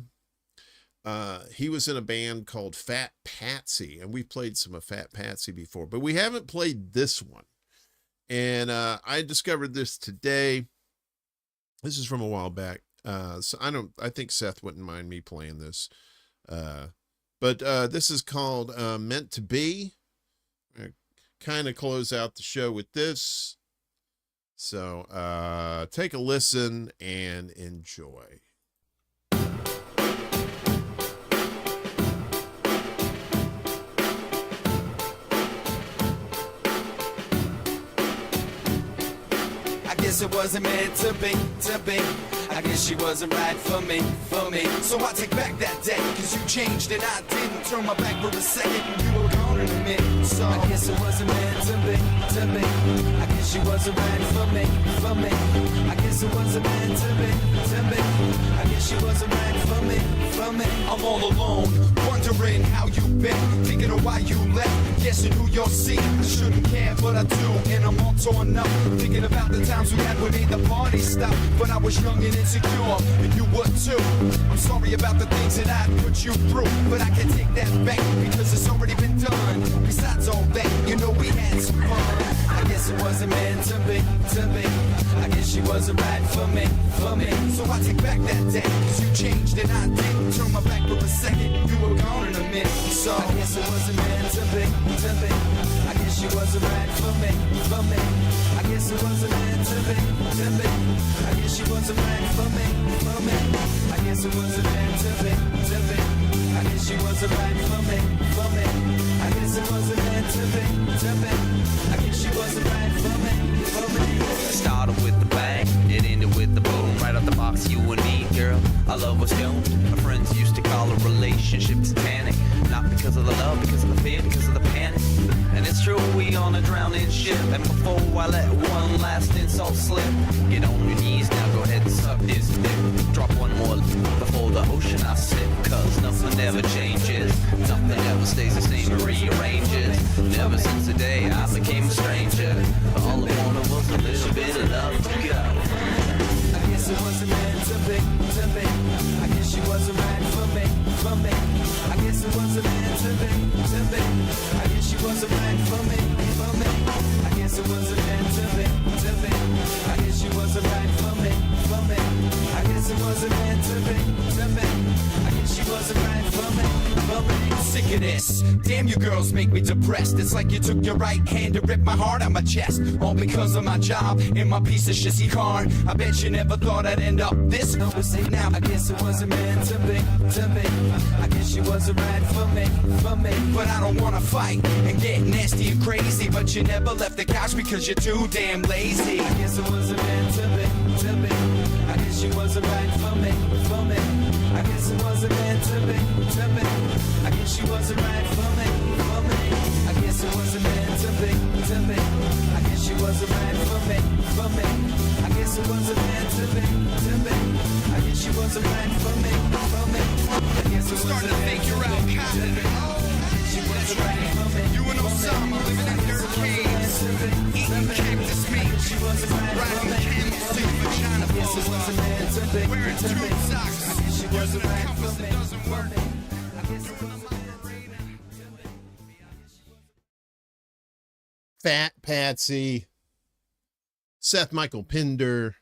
[SPEAKER 6] he was in a band called Fat Patsy, and we played some of Fat Patsy before, but we haven't played this one. And I discovered this today. This is from a while back. So I think Seth wouldn't mind me playing this. But But this is called Meant to Be. Kind of close out the show with this. So take a listen and enjoy.
[SPEAKER 4] I guess it wasn't meant to be, to be. I guess she wasn't right for me, for me. So I take back that day, cause you changed and I didn't. Turn my back for a second and you were gone in a minute. So I guess it wasn't meant to be, to be. I guess she wasn't right for me, for me. I guess it wasn't meant to be, to be. I guess she wasn't right for me, for me. I'm all alone, wondering how you been, thinking of why you left, guessing who you'll see. I shouldn't care, but I do, and I'm all torn up, thinking about the times we had when the party stopped. But I was young and insecure, and you were too. I'm sorry about the things that I put you through, but I can't take that back because it's already been done. Besides all that, you know we had some fun. I guess it wasn't meant to be, to be. I guess she wasn't right for me, for me. So I take back that day, cause you changed and I didn't. Turn my back for a second, you were gone in a minute. So I guess it wasn't meant to be, to be. I guess she wasn't right for me, for me. I guess it wasn't meant to be, to be. I guess she wasn't right for me, for me. I guess it wasn't meant to be, to be. I guess she wasn't right for me, for me. I guess it wasn't meant to be, to be. I guess she wasn't right for me, for me. Started with the bang, it ended with the boom. Right out the box, you and me, girl. Our love was doomed. My friends used to call a relationship satanic. Not because of the love, because of the fear, because of the panic. And it's true, we on a drowning ship. And before I let one last insult slip, get on your knees now, go ahead and suck this dick. Drop one more before the ocean I sip. Cause nothing ever changes, nothing ever stays the same, it rearranges. Never since the day I became a stranger, all I wanted was a little bit of love to go. I guess it wasn't meant to be, to be. I guess she wasn't right for me, for me. I guess it wasn't meant to be, to be. I guess she wasn't right for me, for me. I guess it wasn't meant to be, to be. I guess she wasn't right for me, for me. I guess it wasn't meant to be, to be. I guess she wasn't right for me, for me. Sick of this, damn you girls make me depressed. It's like you took your right hand and ripped my heart out my chest. All because of my job and my piece of shitty car. I bet you never thought I'd end up this say now. I guess it wasn't meant to be, to be. I guess she wasn't right for me, for me. But I don't wanna fight and get nasty and crazy. But you never left the couch because you're too damn lazy. I guess it wasn't meant to be, to be. I guess she wasn't right for me, for me. I guess it wasn't meant to be, to be. I guess she wasn't right for me, for me. I guess it wasn't meant to be, to be. I guess she wasn't right for me, for me. I guess it wasn't meant to be, to be. I guess she wasn't right for me, for me. I guess it wasn't meant to be, to be. She wasn't right for me. You and Osama living in dirt caves, eating cactus meat, riding camels to your vagina pose, wearing tube socks, using a compass that doesn't work.
[SPEAKER 6] Fat Patsy, Seth Michael Pinder,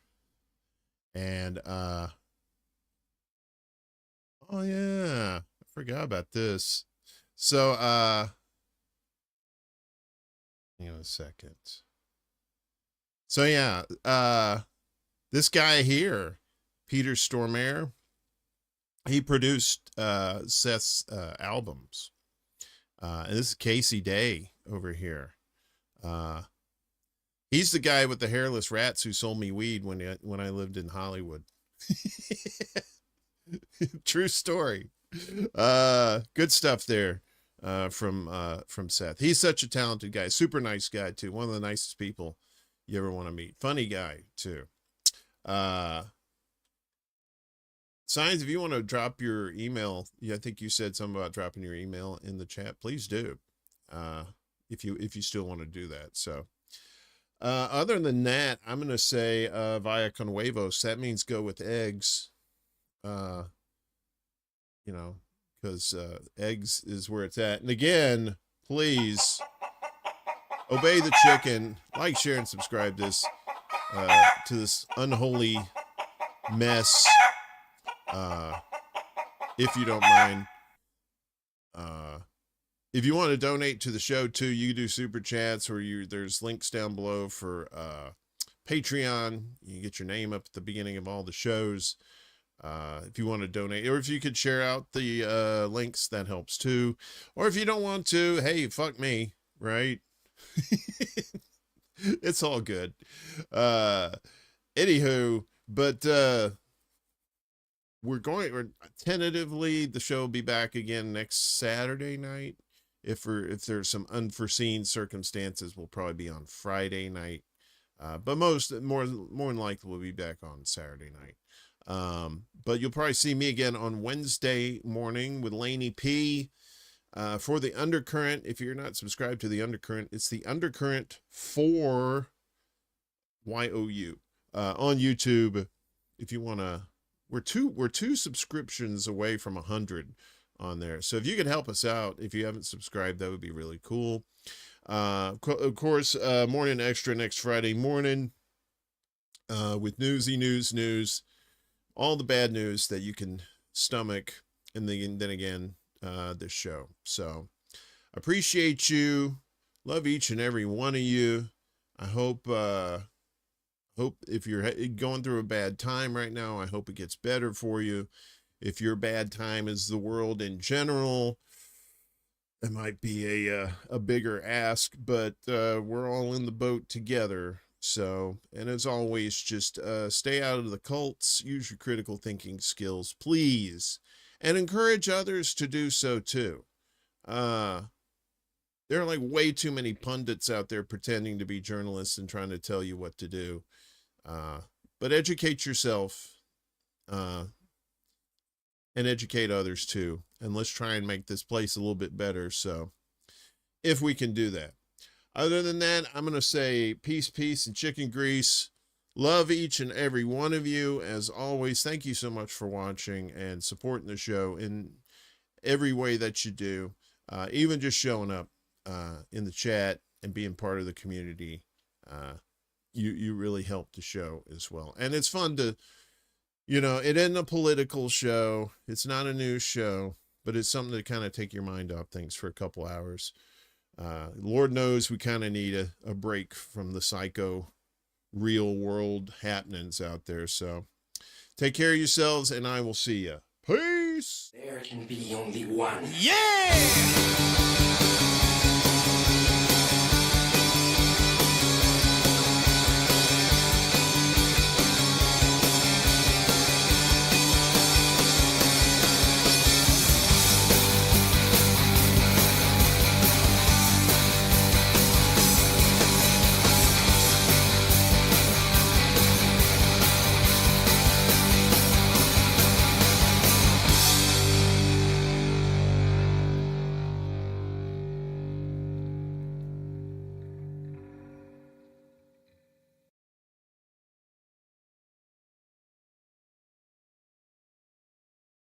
[SPEAKER 6] and oh yeah, I forgot about this. So hang on a second. So yeah, this guy here, Peter Stormare, he produced Seth's albums. And this is Casey Day over here. He's the guy with the hairless rats who sold me weed when I lived in Hollywood. True story. Good stuff there from Seth. He's such a talented guy, super nice guy too. One of the nicest people you ever want to meet. Funny guy too. Signs, if you want to drop your email, I think you said something about dropping your email in the chat. Please do. If you still want to do that. So other than that, I'm going to say via con huevos. That means go with eggs. Because eggs is where it's at. And again, please obey the chicken. Like, share, and subscribe to this unholy mess. If you don't mind. If you want to donate to the show too, you can do super chats, or there's links down below for Patreon. You can get your name up at the beginning of all the shows. If you want to donate, or if you could share out the links, that helps too. Or if you don't want to, hey, fuck me, right? It's all good. Anywho, but we're tentatively, the show will be back again next Saturday night. If there's some unforeseen circumstances, we'll probably be on Friday night. But more than likely we'll be back on Saturday night. But you'll probably see me again on Wednesday morning with Laney P. For the Undercurrent. If you're not subscribed to the Undercurrent, it's the Undercurrent for YOU on YouTube. If you want to, we're two subscriptions away from 100 on there. So if you could help us out, if you haven't subscribed, that would be really cool. Of course, Morning Extra next Friday morning with newsy news, all the bad news that you can stomach, and then again, this show. So appreciate you, love each and every one of you. I hope if you're going through a bad time right now, I hope it gets better for you. If your bad time is the world in general, it might be a bigger ask, but we're all in the boat together. So, and as always, just stay out of the cults, use your critical thinking skills, please, and encourage others to do so too. There are like way too many pundits out there pretending to be journalists and trying to tell you what to do. But educate yourself, and educate others too. And let's try and make this place a little bit better. So if we can do that. Other than that, I'm going to say peace, and chicken grease. Love each and every one of you. As always, thank you so much for watching and supporting the show in every way that you do. Even just showing up in the chat and being part of the community. You really help the show as well. And it's fun to, it isn't a political show. It's not a news show, but it's something to kind of take your mind off things for a couple hours. Lord knows we kind of need a break from the psycho real world happenings out there. So take care of yourselves, and I will see you. Peace.
[SPEAKER 4] There can be only one.
[SPEAKER 12] Yeah!